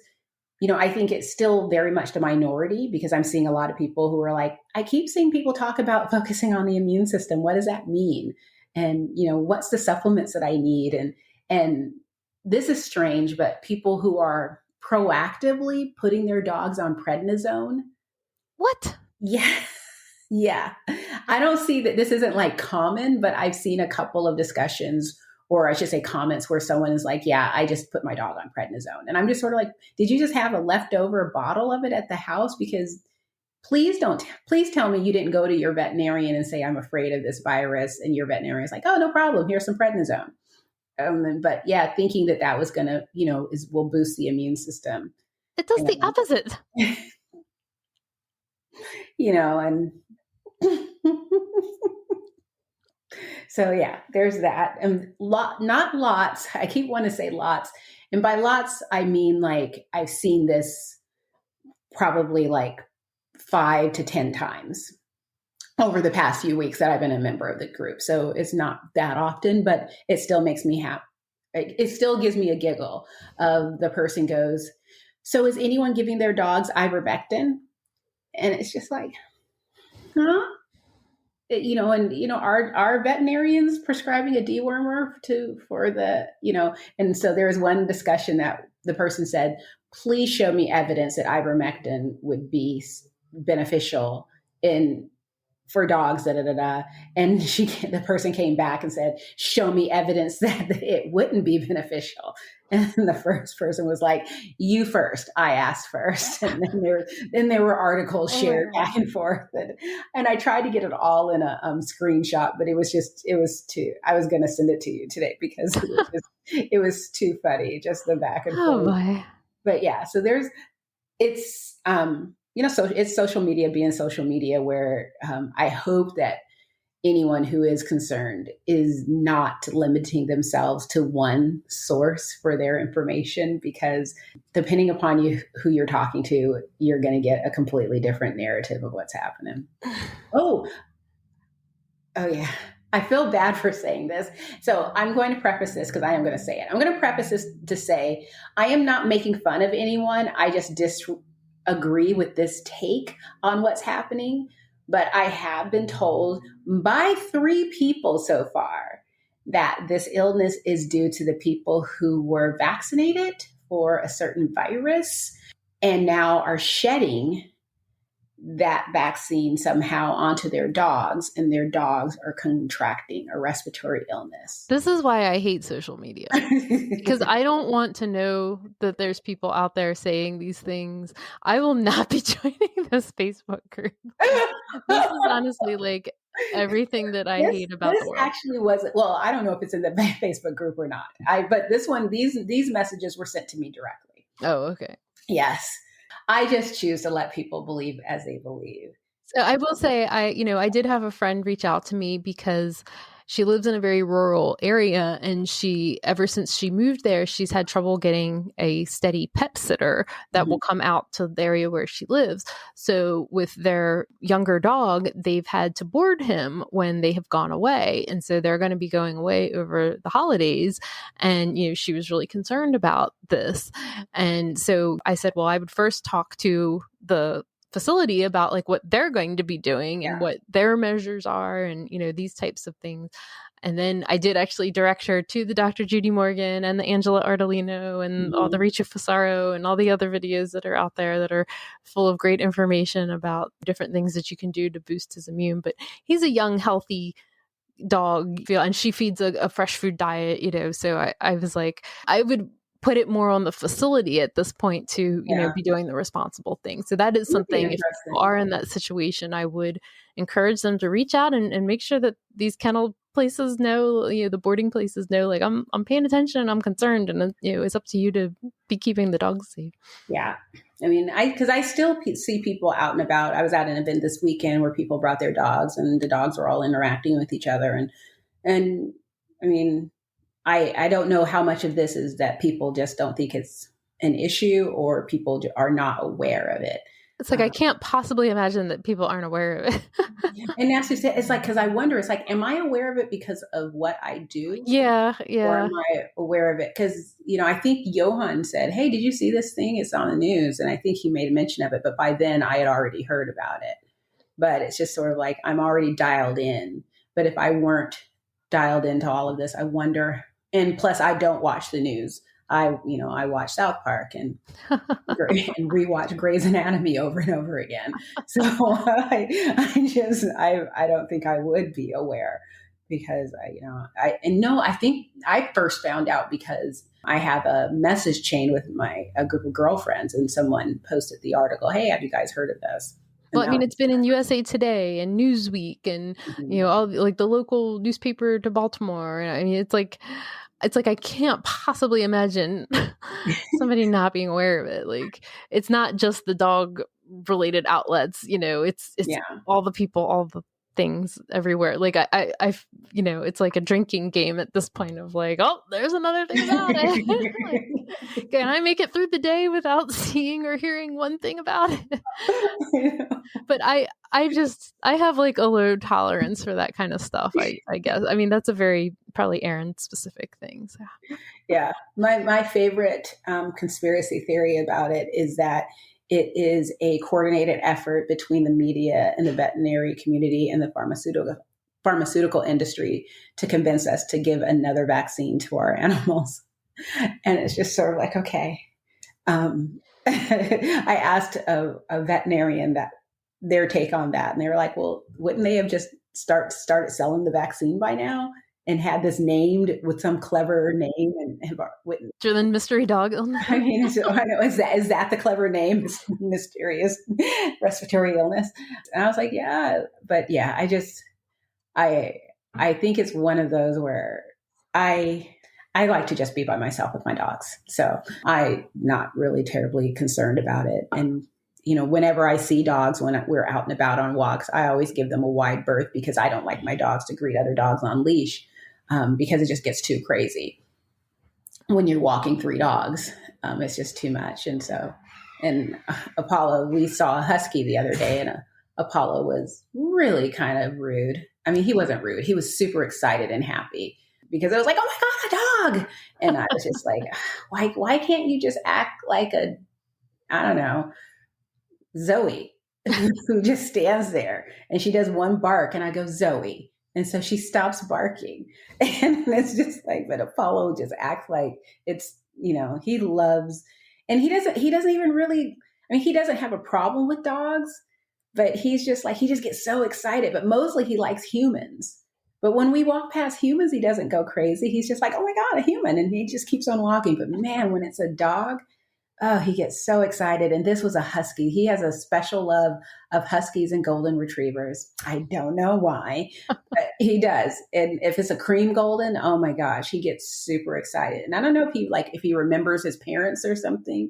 I think it's still very much the minority, because I'm seeing a lot of people who are like, I keep seeing people talk about focusing on the immune system. What does that mean? And, what's the supplements that I need? And this is strange, but people who are proactively putting their dogs on prednisone. What? Yeah. Yeah. I don't see that this isn't like common, but I've seen a couple of discussions, or I should say comments, where someone is like, yeah, I just put my dog on prednisone. And I'm just sort of like, did you just have a leftover bottle of it at the house? Because please tell me you didn't go to your veterinarian and say, I'm afraid of this virus. And your veterinarian is like, oh, no problem. Here's some prednisone. But yeah, thinking that was going to, will boost the immune system. It does the opposite. And so yeah, there's that. And not lots. I keep wanting to say lots. And by lots, I mean, like, I've seen this probably like 5 to 10 times over the past few weeks that I've been a member of the group. So it's not that often, but it still makes me happy. It still gives me a giggle of the person goes, so is anyone giving their dogs ivermectin? And it's just like, huh? Our veterinarians prescribing a dewormer for the, and so there was one discussion that the person said, please show me evidence that ivermectin would be beneficial for dogs, And the person came back and said, show me evidence that it wouldn't be beneficial. And the first person was like, you first, I asked first. And then there were articles shared back and forth. And I tried to get it all in a screenshot, but it was too, I was going to send it to you today because it was too funny, just the back and forth. Boy. But yeah, so it's social media being social media where I hope that anyone who is concerned is not limiting themselves to one source for their information, because depending upon who you're talking to, you're going to get a completely different narrative of what's happening. Oh yeah. I feel bad for saying this. So I'm going to preface this because I am going to say it. I'm going to preface this to say I am not making fun of anyone. I just disagree with this take on what's happening. But I have been told by 3 people so far that this illness is due to the people who were vaccinated for a certain virus and now are shedding that vaccine somehow onto their dogs, and their dogs are contracting a respiratory illness. This is why I hate social media, because I don't want to know that there's people out there saying these things. I will not be joining this Facebook group. This is honestly like everything that I hate about the world. This actually wasn't, well, I don't know if it's in the Facebook group or not. But this one, these messages were sent to me directly. Oh, okay. Yes. I just choose to let people believe as they believe. So I will say, I did have a friend reach out to me because she lives in a very rural area, and ever since she moved there, she's had trouble getting a steady pet sitter that will come out to the area where she lives. So with their younger dog, they've had to board him when they have gone away. And so they're going to be going away over the holidays. And, she was really concerned about this. And so I said, well, I would first talk to the facility about like what they're going to be doing and what their measures are and these types of things. And then I did actually direct her to the Dr. Judy Morgan and the Angela Ardolino and all the Richa Fasaro and all the other videos that are out there that are full of great information about different things that you can do to boost his immune. But he's a young, healthy dog, and she feeds a fresh food diet, so I was like, I would put it more on the facility at this point to, be doing the responsible thing. So that is something, if you are in that situation, I would encourage them to reach out and make sure that these kennel places know, the boarding places know, like, I'm paying attention, I'm concerned, and it's up to you to be keeping the dogs safe. Yeah. I mean, because I still see people out and about. I was at an event this weekend where people brought their dogs and the dogs were all interacting with each other. And I mean, I don't know how much of this is that people just don't think it's an issue or people are not aware of it. It's like, I can't possibly imagine that people aren't aware of it. And that's just it. It's like, because I wonder, it's like, am I aware of it because of what I do? Yeah. Or am I aware of it? Because, I think Johan said, hey, did you see this thing? It's on the news. And I think he made a mention of it. But by then I had already heard about it. But it's just sort of like, I'm already dialed in. But if I weren't dialed into all of this, I wonder. And plus, I don't watch the news. I watch South Park and rewatch Grey's Anatomy over and over again. So I don't think I would be aware because I think I first found out because I have a message chain with a group of girlfriends and someone posted the article. Hey, have you guys heard of this? Well, I mean, it's been in USA Today and Newsweek and, all like the local newspaper to Baltimore. And I mean, it's like I can't possibly imagine somebody not being aware of it. Like, it's not just the dog related outlets, it's all the people, all the things everywhere. Like I it's like a drinking game at this point of like, oh, there's another thing about it. Like, can I make it through the day without seeing or hearing one thing about it? But I have like a low tolerance for that kind of stuff. I guess. I mean, that's a very probably Erin specific thing. So. Yeah. My favorite conspiracy theory about it is that it is a coordinated effort between the media and the veterinary community and the pharmaceutical industry to convince us to give another vaccine to our animals. And it's just sort of like, okay. I asked a veterinarian that their take on that, and they were like, well, wouldn't they have just started selling the vaccine by now? And had this named with some clever name and than mystery dog illness. I mean, I know, is that the clever name? Mysterious respiratory illness. And I was like, yeah, but yeah, I think it's one of those where I like to just be by myself with my dogs. So I'm not really terribly concerned about it. And, whenever I see dogs, when we're out and about on walks, I always give them a wide berth because I don't like my dogs to greet other dogs on leash. Because it just gets too crazy when you're walking 3 dogs. It's just too much. And Apollo, we saw a husky the other day, and Apollo was really kind of rude. I mean, he wasn't rude. He was super excited and happy because I was like, oh my God, a dog. And I was just like, why can't you just act like Zoe, who just stands there and she does one bark and I go, Zoe. And so she stops barking, and it's just like, but Apollo just acts like it's, he loves, and he doesn't even really, I mean, he doesn't have a problem with dogs, but he's just like, he just gets so excited, but mostly he likes humans. But when we walk past humans, he doesn't go crazy. He's just like, oh my God, a human. And he just keeps on walking. But man, when it's a dog, oh, he gets so excited. And this was a husky. He has a special love of huskies and golden retrievers. I don't know why, but he does. And if it's a cream golden, oh my gosh, he gets super excited. And I don't know if he remembers his parents or something.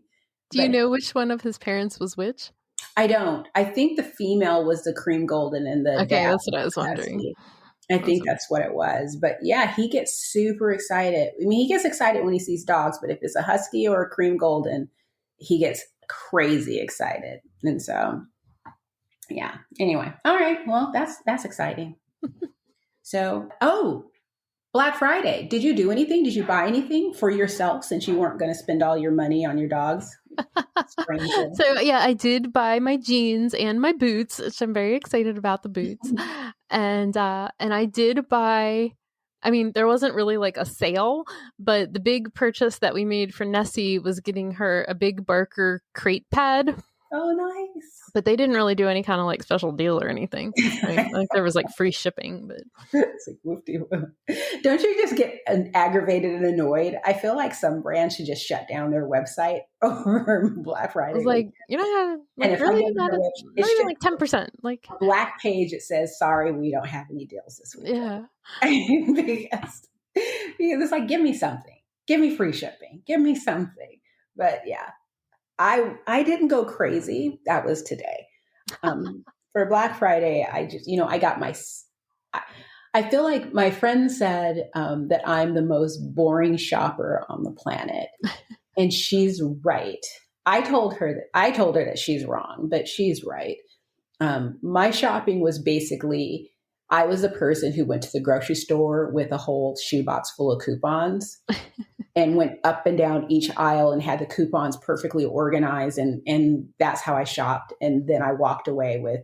Do you know which one of his parents was which? I don't. I think the female was the cream golden and the okay, that's what I was wondering. Husky. I think that's what it was. But yeah, he gets super excited. I mean, he gets excited when he sees dogs, but if it's a husky or a cream golden, he gets crazy excited. And so, yeah. Anyway. All right. Well, that's exciting. So, Black Friday. Did you do anything? Did you buy anything for yourself since you weren't going to spend all your money on your dogs? So yeah, I did buy my jeans and my boots, which I'm very excited about the boots. And I did buy, I mean, there wasn't really like a sale, but the big purchase that we made for Nessie was getting her a big Barker crate pad. Oh, nice. But they didn't really do any kind of like special deal or anything. I mean, I think there was like free shipping, but it's like whoop-de-whoop. Don't you just get aggravated and annoyed? I feel like some brands should just shut down their website over Black Friday. I was like, like really not even like 10%. Like a black page, it says, sorry, we don't have any deals this week. Yeah. because it's like, give me something. Give me free shipping. Give me something. But yeah. I didn't go crazy. That was today. For Black Friday, I just, I got I feel like my friend said that I'm the most boring shopper on the planet. And she's right. I told her that she's wrong, but she's right. My shopping was basically, I was the person who went to the grocery store with a whole shoebox full of coupons and went up and down each aisle and had the coupons perfectly organized. And that's how I shopped. And then I walked away with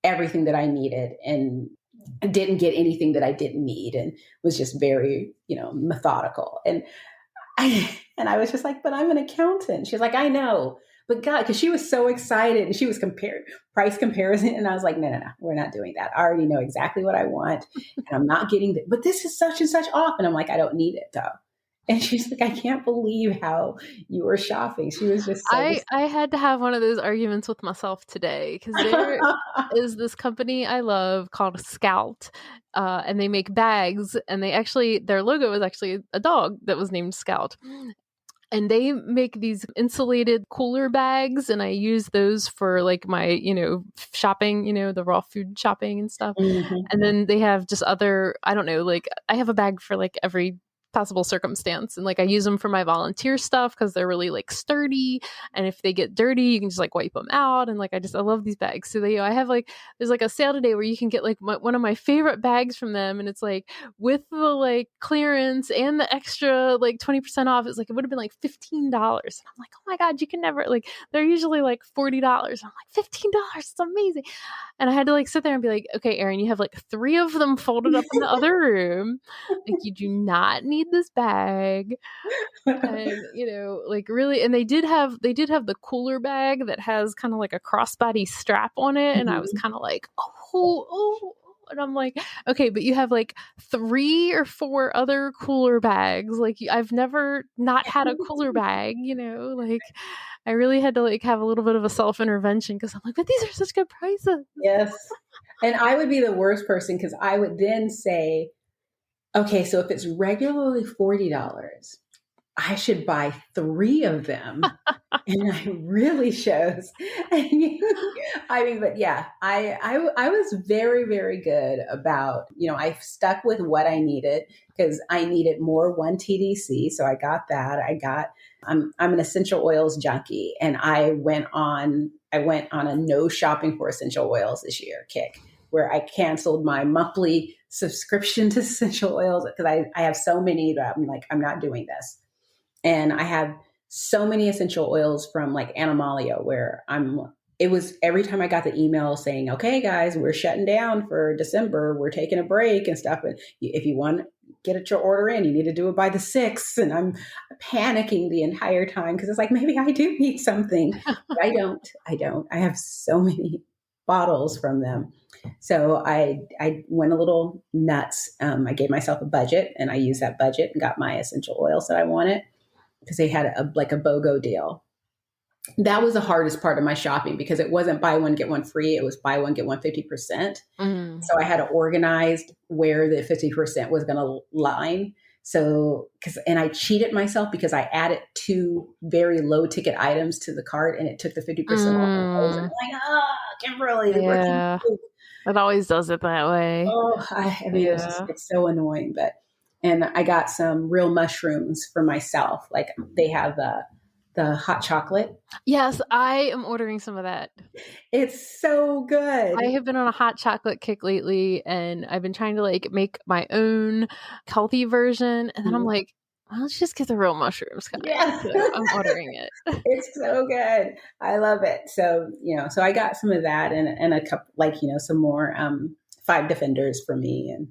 everything that I needed and didn't get anything that I didn't need and was just very, methodical. And I was just like, but I'm an accountant. She's like, I know. But God, because she was so excited and she was price comparison. And I was like, no, we're not doing that. I already know exactly what I want. And I'm not getting but this is such and such off. And I'm like, I don't need it though. And she's like, I can't believe how you were shopping. She was just so I had to have one of those arguments with myself today because there is this company I love called Scout, and they make bags, and their logo is actually a dog that was named Scout. And they make these insulated cooler bags, and I use those for like my, shopping, the raw food shopping and stuff. Mhm. And then they have just other, I don't know, like I have a bag for like every possible circumstance, and like I use them for my volunteer stuff because they're really like sturdy, and if they get dirty you can just like wipe them out, and like I love these bags. So I have like, there's like a sale today where you can get like one of my favorite bags from them, and it's like with the like clearance and the extra like 20% off, it's like it would have been like $15, and I'm like, oh my god, you can never, like they're usually like $40. I'm like, $15, it's amazing. And I had to like sit there and be like, okay, Erin, you have like 3 of them folded up in the other room. Like you do not need this bag. And like really, and they did have the cooler bag that has kind of like a crossbody strap on it. And I was kind of like, oh. And I'm like, okay, but you have like 3 or 4 other cooler bags. Like I've never not had a cooler bag, like I really had to like have a little bit of a self-intervention because I'm like, but these are such good prices. Yes. And I would be the worst person because I would then say, okay, so if it's regularly $40, I should buy 3 of them. And it really shows. I mean, but yeah, I was very, very good about, I stuck with what I needed because I needed more 1-TDC. So I got that. I'm an essential oils junkie, and I went on a no shopping for essential oils this year kick, where I canceled my monthly subscription to essential oils because I have so many that I'm like, I'm not doing this. And I have so many essential oils from like Animalia where it was every time I got the email saying, okay, guys, we're shutting down for December. We're taking a break and stuff. And if you want to get your order in, you need to do it by the 6th. And I'm panicking the entire time because it's like, maybe I do need something. But I don't. I have so many bottles from them. So I went a little nuts. I gave myself a budget, and I used that budget and got my essential oils that I wanted because they had a BOGO deal. That was the hardest part of my shopping because it wasn't buy one, get one free. It was buy one, get one 50%. So I had to organize where the 50% was going to line. So, and I cheated myself because I added 2 very low ticket items to the cart, and it took the 50% off. I was like, Kimberly, yeah, it always does it that way. Oh, I mean, it's so annoying. And I got some real mushrooms for myself. Like they have the hot chocolate. Yes, I am ordering some of that. It's so good. I have been on a hot chocolate kick lately, and I've been trying to like make my own healthy version. And then I'm like, well, let's just get the real mushrooms. Yeah. So I'm ordering it. It's so good. I love it. So, so I got some of that and a couple, some more 5 Defenders for me. And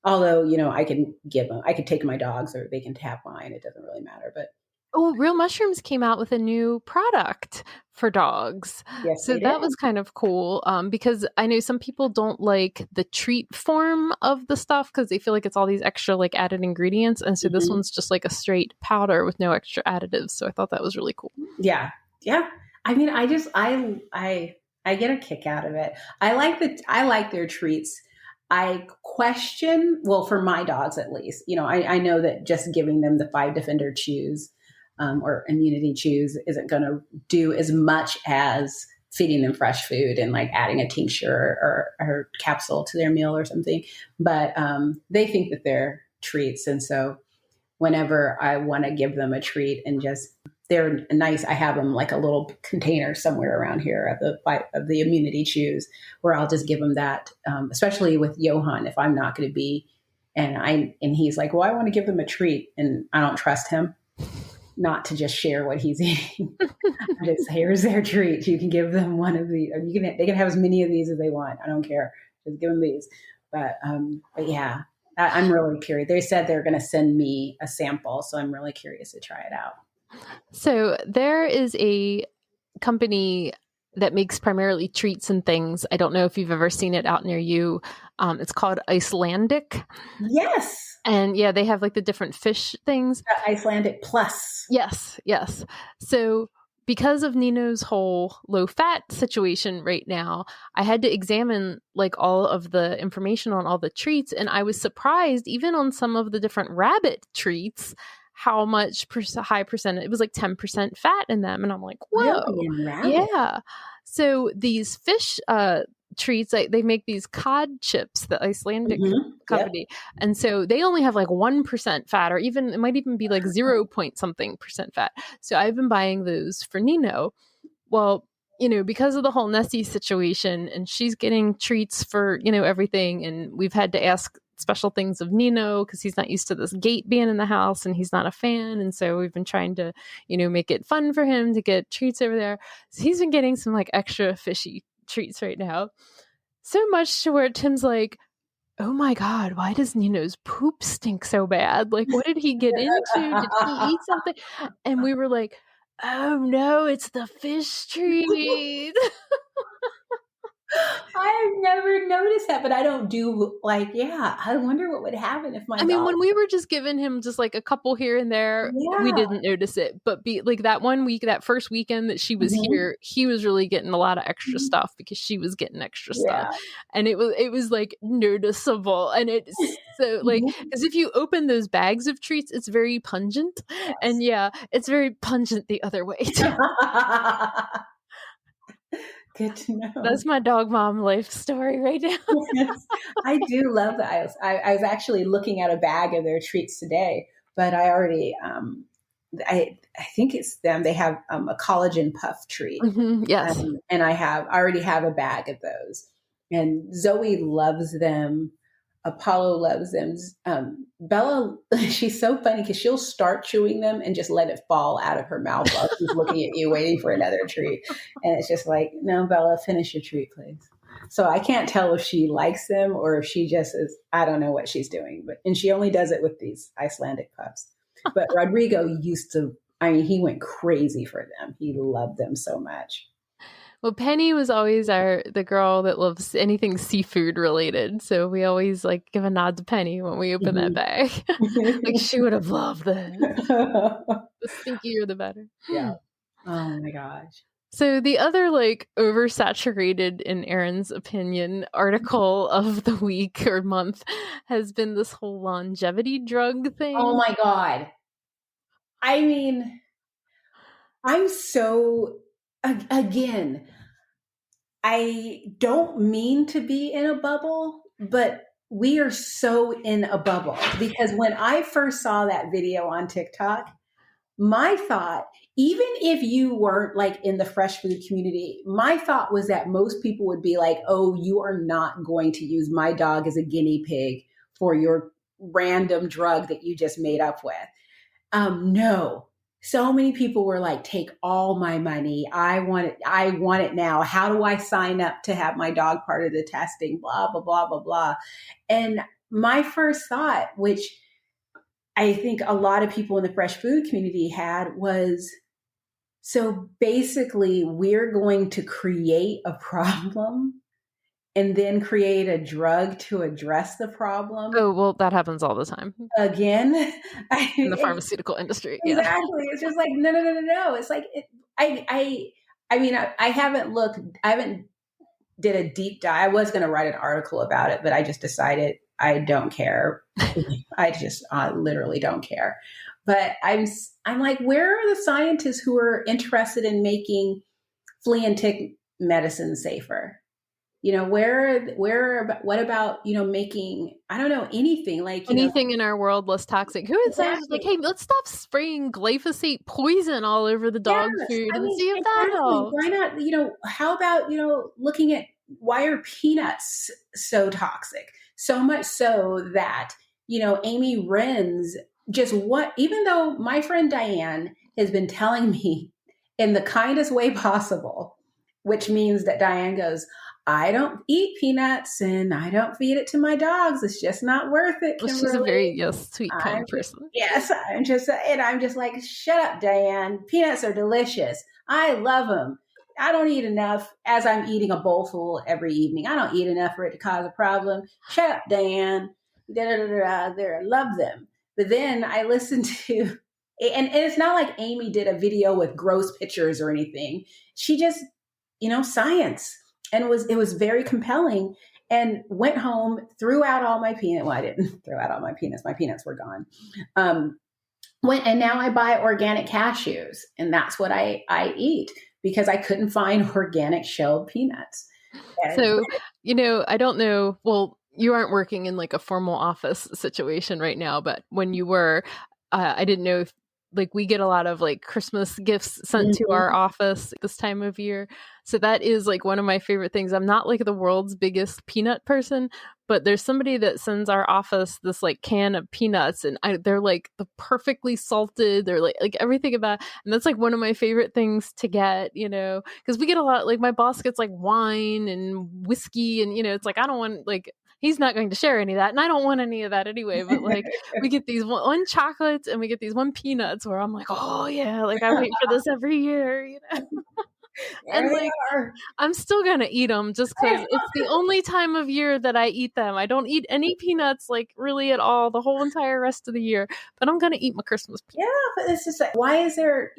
although, I could take my dogs or they can tap mine. It doesn't really matter. But oh, Real Mushrooms came out with a new product for dogs. Yes, so that was kind of cool because I know some people don't like the treat form of the stuff because they feel like it's all these extra like added ingredients. And so this one's just like a straight powder with no extra additives. So I thought that was really cool. Yeah. Yeah. I mean, I get a kick out of it. I like their treats. I question, well, for my dogs at least, I know that just giving them the 5 Defender chews or immunity chews isn't going to do as much as feeding them fresh food and like adding a tincture or capsule to their meal or something. But they think that they're treats. And so whenever I want to give them a treat and they're nice, I have them like a little container somewhere around here of the immunity chews where I'll just give them that, especially with Johan, if I'm not going to be, and he's like, well, I want to give them a treat, and I don't trust him not to just share what he's eating. Here's their treat. You can give them one of these, or they can have as many of these as they want. I don't care. Just give them these. But yeah, I'm really curious. They said they're going to send me a sample, so I'm really curious to try it out. So there is a company that makes primarily treats and things. I don't know if you've ever seen it out near you. It's called Icelandic. Yes. And yeah, they have like the different fish things. Icelandic Plus. Yes. So because of Nino's whole low fat situation right now, I had to examine like all of the information on all the treats. And I was surprised, even on some of the different rabbit treats, how much high percent, it was like 10% fat in them. And I'm like, whoa. Really? Yeah. So these fish treats, they make these cod chips, the Icelandic company. Yep. And so they only have like 1% fat, or even, it might even be like 0 point something percent fat. So I've been buying those for Nino. Well, because of the whole Nessie situation, and she's getting treats for, everything. And we've had to ask special things of Nino because he's not used to this gate being in the house and he's not a fan. And so we've been trying to, make it fun for him to get treats over there. So he's been getting some like extra fishy treats right now. So much to where Tim's like, oh my God, why does Nino's poop stink so bad? Like, what did he get into? Did he eat something? And we were like, oh no, it's the fish treat. I've never noticed that, but I don't do I wonder what would happen if my mean, when we were just giving him just like a couple here and there, we didn't notice it. But like that one week, that first weekend that she was here, he was really getting a lot of extra stuff because she was getting extra stuff. And it was like noticeable. And it's so like, because if you open those bags of treats, it's very pungent. Yes. And it's very pungent the other way too. Good to know. That's my dog mom life story right now. Yes, I do love that. I was actually looking at a bag of their treats today, but I already, I think it's them. They have a collagen puff treat. Yes. And I already have a bag of those. And Zoe loves them. Apollo loves them. Bella, she's so funny because she'll start chewing them and just let it fall out of her mouth while she's looking at you waiting for another treat. And it's just like, no, Bella, finish your treat, please. So I can't tell if she likes them or if she just is, I don't know what she's doing. And she only does it with these Icelandic pups. But Rodrigo he went crazy for them. He loved them so much. Well, Penny was always the girl that loves anything seafood related. So we always like give a nod to Penny when we open that bag. Like she would have loved that. The stinkier, the better. Yeah. Oh my gosh. So the other like oversaturated, in Erin's opinion, article of the week or month has been this whole longevity drug thing. Oh my God. I mean, I'm so... Again, I don't mean to be in a bubble, but we are so in a bubble because when I first saw that video on TikTok, my thought, even if you weren't like in the fresh food community, my thought was that most people would be like, oh, you are not going to use my dog as a guinea pig for your random drug that you just made up with. No. So many people were like, take all my money. I want it now. How do I sign up to have my dog part of the testing? Blah, blah, blah, blah, blah. And my first thought, which I think a lot of people in the fresh food community had, was, so basically we're going to create a problem and then create a drug to address the problem. Oh, well, that happens all the time. Again. In the pharmaceutical industry. Exactly. Yeah. It's just like, no. It's like, I haven't did a deep dive. I was going to write an article about it, but I just decided I don't care. I literally don't care. But I'm like, where are the scientists who are interested in making flea and tick medicine safer? What about, making, I don't know, anything like anything in our world less toxic. Who is that? Like, hey, let's stop spraying glyphosate poison all over the dog food and see if that helps. Why not, how about, looking at why are peanuts so toxic? So much so that, Amy Renz even though my friend Diane has been telling me in the kindest way possible, which means that Diane goes, I don't eat peanuts and I don't feed it to my dogs. It's just not worth it. Kimberly. She's a very sweet, kind person. Yes, I'm just like, shut up, Diane. Peanuts are delicious. I love them. I don't eat enough as I'm eating a bowl full every evening. I don't eat enough for it to cause a problem. Shut up, Dan. Da, da, da, da, there, I love them. But then I listened to, and it's not like Amy did a video with gross pictures or anything. She just, science. And it was very compelling, and went home, threw out all my peanuts. Well, I didn't throw out all my peanuts. My peanuts were gone. And now I buy organic cashews, and that's what I eat, because I couldn't find organic shelled peanuts. So, I don't know. Well, you aren't working in like a formal office situation right now, but when you were, I didn't know if, like, we get a lot of like Christmas gifts sent to our office this time of year. So that is like one of my favorite things. I'm not like the world's biggest peanut person, but there's somebody that sends our office this like can of peanuts, and they're like the perfectly salted. They're like everything about, and that's like one of my favorite things to get, because we get a lot, like my boss gets like wine and whiskey, and it's like, I don't want, like, he's not going to share any of that, and I don't want any of that anyway. But like, we get these one chocolates and we get these one peanuts, where I'm like, oh yeah, like I wait for this every year, And like, I'm still gonna eat them just because it's the only time of year that I eat them. I don't eat any peanuts like really at all the whole entire rest of the year, but I'm gonna eat my Christmas peanuts. Yeah, but it's just like, why is there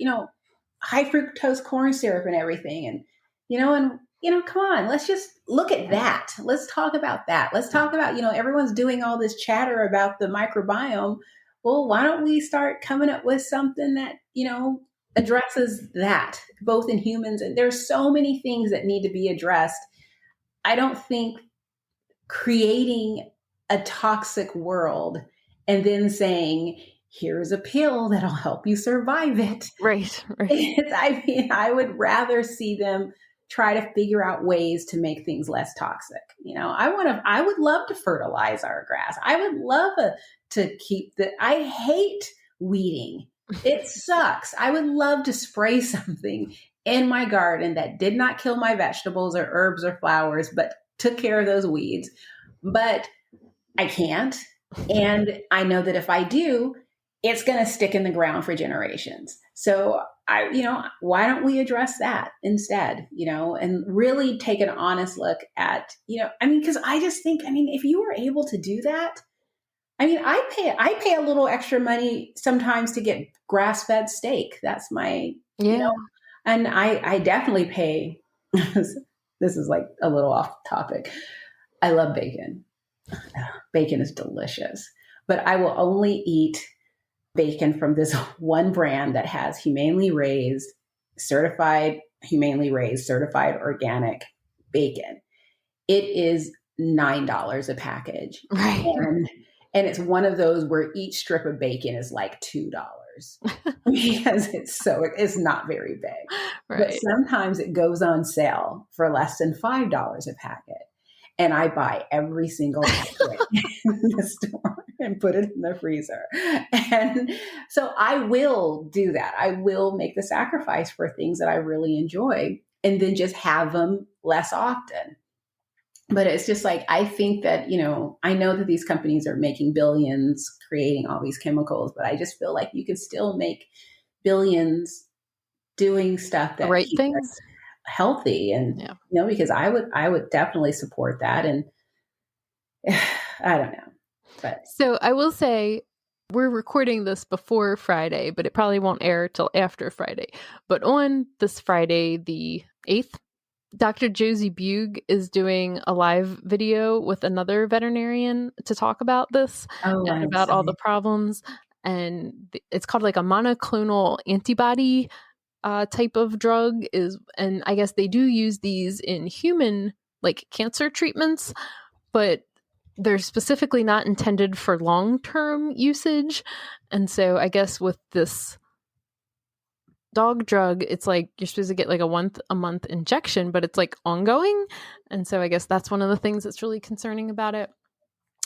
high fructose corn syrup and everything, and come on, let's just look at that. Let's talk about that. Let's talk about, everyone's doing all this chatter about the microbiome. Well, why don't we start coming up with something that, addresses that, both in humans, and there's so many things that need to be addressed. I don't think creating a toxic world and then saying, here's a pill that'll help you survive it. Right. I would rather see them try to figure out ways to make things less toxic. I would love to fertilize our grass. I would love to keep I hate weeding. It sucks. I would love to spray something in my garden that did not kill my vegetables or herbs or flowers, but took care of those weeds. But I can't. And I know that if I do, it's going to stick in the ground for generations. So why don't we address that instead, and really take an honest look at, because I just think, if you were able to do that, I pay a little extra money sometimes to get grass-fed steak. That's my, and I definitely pay, this is like a little off topic. I love bacon. Bacon is delicious, but I will only eat bacon from this one brand that has certified organic bacon. It is $9 a package. Right. And it's one of those where each strip of bacon is like $2 because it's not very big. Right. But sometimes it goes on sale for less than $5 a packet. And I buy every single packet in the store and put it in the freezer. And so I will do that. I will make the sacrifice for things that I really enjoy, and then just have them less often. But it's just like, I think that, I know that these companies are making billions creating all these chemicals, but I just feel like you could still make billions doing stuff that right keeps things us healthy. And, because I would definitely support that. And I don't know. But so I will say, we're recording this before Friday, but it probably won't air till after Friday. But on this Friday, the 8th, Dr. Josie Bugh is doing a live video with another veterinarian to talk about this and about all the problems. And it's called like a monoclonal antibody type of drug and I guess they do use these in human like cancer treatments, but they're specifically not intended for long-term usage. And so I guess with this dog drug, it's like you're supposed to get like a month injection, but it's like ongoing. And so I guess that's one of the things that's really concerning about it.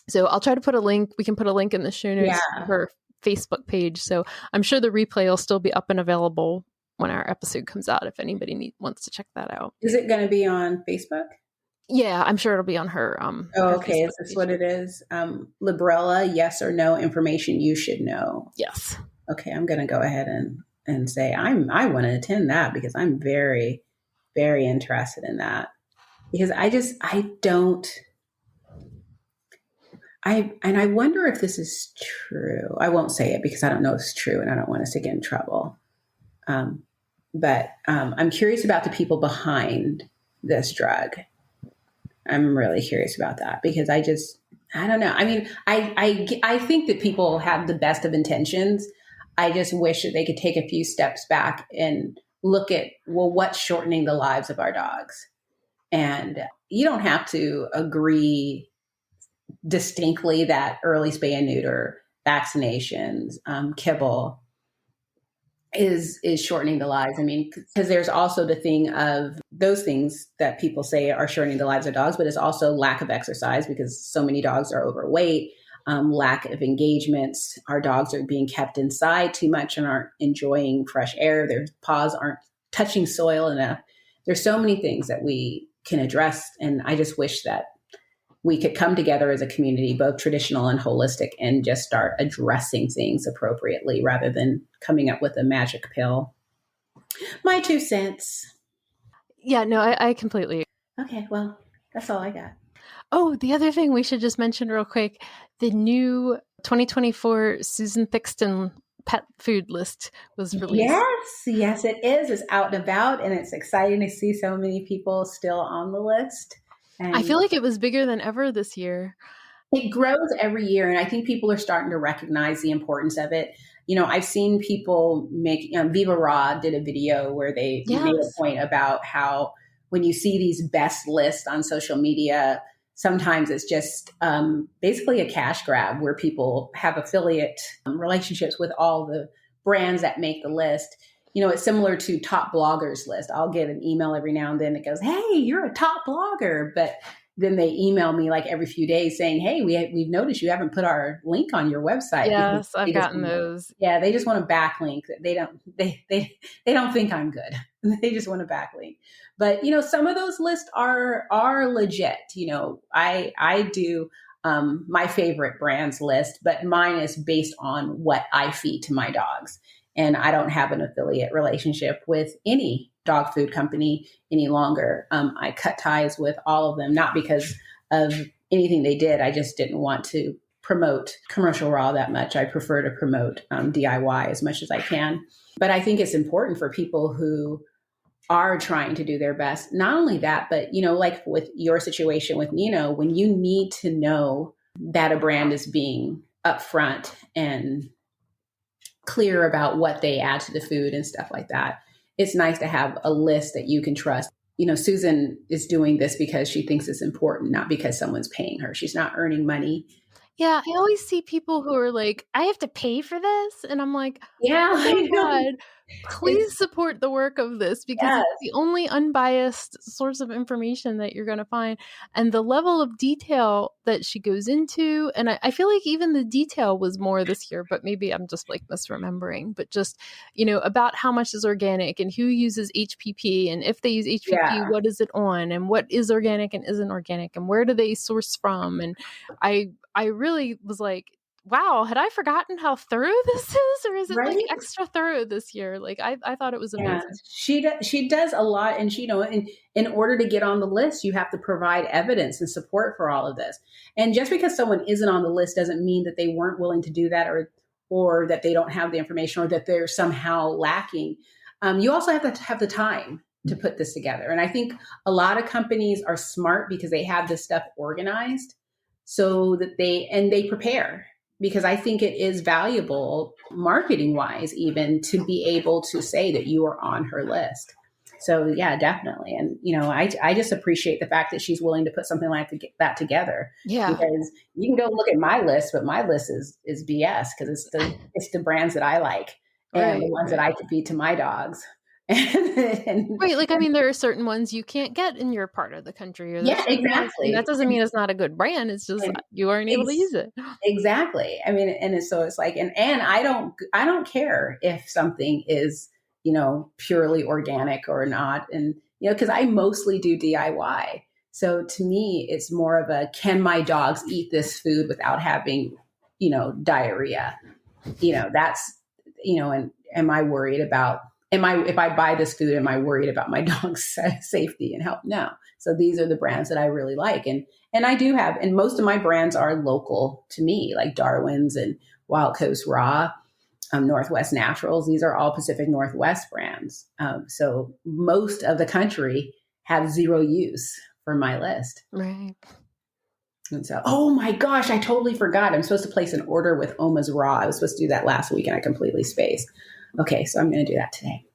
So I'll try to put a link. We can put a link in the show notes to her Facebook page. So I'm sure the replay will still be up and available when our episode comes out, if anybody wants to check that out. Is it going to be on Facebook? Yeah, I'm sure it'll be on her. Okay. Is this what it is? Librella, yes or no information you should know. Yes. Okay. I'm going to go ahead and say I want to attend that because I'm very very interested in that because I wonder if this is true. I won't say it because I don't know if it's true and I don't want us to get in trouble. But I'm curious about the people behind this drug. I'm really curious about that because I don't know. I mean, I think that people have the best of intentions. I just wish that they could take a few steps back and look at, well, what's shortening the lives of our dogs? And you don't have to agree distinctly that early spay and neuter, vaccinations, kibble is shortening the lives. I mean, because there's also the thing of those things that people say are shortening the lives of dogs, but it's also lack of exercise because so many dogs are overweight, lack of engagements. Our dogs are being kept inside too much and aren't enjoying fresh air. Their paws aren't touching soil enough. There's so many things that we can address. And I just wish that we could come together as a community, both traditional and holistic, and just start addressing things appropriately rather than coming up with a magic pill. My 2 cents. Yeah, no, I completely. Okay, well, that's all I got. Oh, the other thing we should just mention real quick, the new 2024 Susan Thixton pet food list was released. Yes, it is. It's out and about, and it's exciting to see so many people still on the list. And I feel like it was bigger than ever this year. It grows every year, and I think people are starting to recognize the importance of it. You know, I've seen people make, Viva Raw did a video where they made a point about how when you see these best lists on social media, sometimes it's just basically a cash grab where people have affiliate relationships with all the brands that make the list. You know, it's similar to top bloggers list. I'll get an email every now and then that goes, "Hey, you're a top blogger." But then they email me like every few days saying, "Hey, we've noticed you haven't put our link on your website." Yes, I've gotten those. Yeah, they just want a backlink. They don't think I'm good. They just want a backlink. But, you know, some of those lists are legit. You know, I do my favorite brands list, but mine is based on what I feed to my dogs. And I don't have an affiliate relationship with any dog food company any longer. I cut ties with all of them, not because of anything they did. I just didn't want to promote commercial raw that much. I prefer to promote DIY as much as I can. But I think it's important for people who are trying to do their best. Not only that, but, you know, like with your situation with Nino, when you need to know that a brand is being upfront and clear about what they add to the food and stuff like that, it's nice to have a list that you can trust. You know, Susan is doing this because she thinks it's important, not because someone's paying her. She's not earning money. Yeah, I always see people who are like, I have to pay for this. And I'm like, yeah, oh my God, please support the work of this because it's the only unbiased source of information that you're going to find. And the level of detail that she goes into, and I feel like even the detail was more this year, but maybe I'm just like misremembering, but just, you know, about how much is organic and who uses HPP, and if they use HPP, what is it on, and what is organic and isn't organic, and where do they source from. And I really was like, wow, had I forgotten how thorough this is, or is it like extra thorough this year? Like I thought it was amazing. She does a lot, and she, you know, in order to get on the list, you have to provide evidence and support for all of this. And just because someone isn't on the list doesn't mean that they weren't willing to do that, or that they don't have the information, or that they're somehow lacking. You also have to have the time to put this together. And I think a lot of companies are smart because they have this stuff organized so that they prepare. Because I think it is valuable marketing wise, even to be able to say that you are on her list. So yeah, definitely. And, you know, I just appreciate the fact that she's willing to put something like that together. Yeah. Because you can go look at my list, but my list is BS because it's the brands that I like and the ones that I could feed to my dogs. Right. Like, I mean, there are certain ones you can't get in your part of the country. Or exactly. That doesn't mean it's not a good brand. It's just you aren't able to use it. Exactly. I mean, and so it's like, and I don't care if something is, you know, purely organic or not. And, you know, because I mostly do DIY. So to me, it's more of a, can my dogs eat this food without having, you know, diarrhea? You know, that's, you know, and am I worried about if I buy this food, am I worried about my dog's safety and health? No. So these are the brands that I really like. And I do have, and most of my brands are local to me, like Darwin's and Wild Coast Raw, Northwest Naturals. These are all Pacific Northwest brands. So most of the country have zero use for my list. Right. And so, oh my gosh, I totally forgot. I'm supposed to place an order with Oma's Raw. I was supposed to do that last week and I completely spaced. Okay, so I'm going to do that today.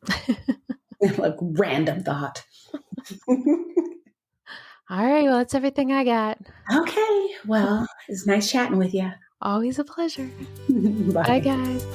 Like random thought. All right, well, that's everything I got. Okay, well, it's nice chatting with you. Always a pleasure. Bye. Bye, guys.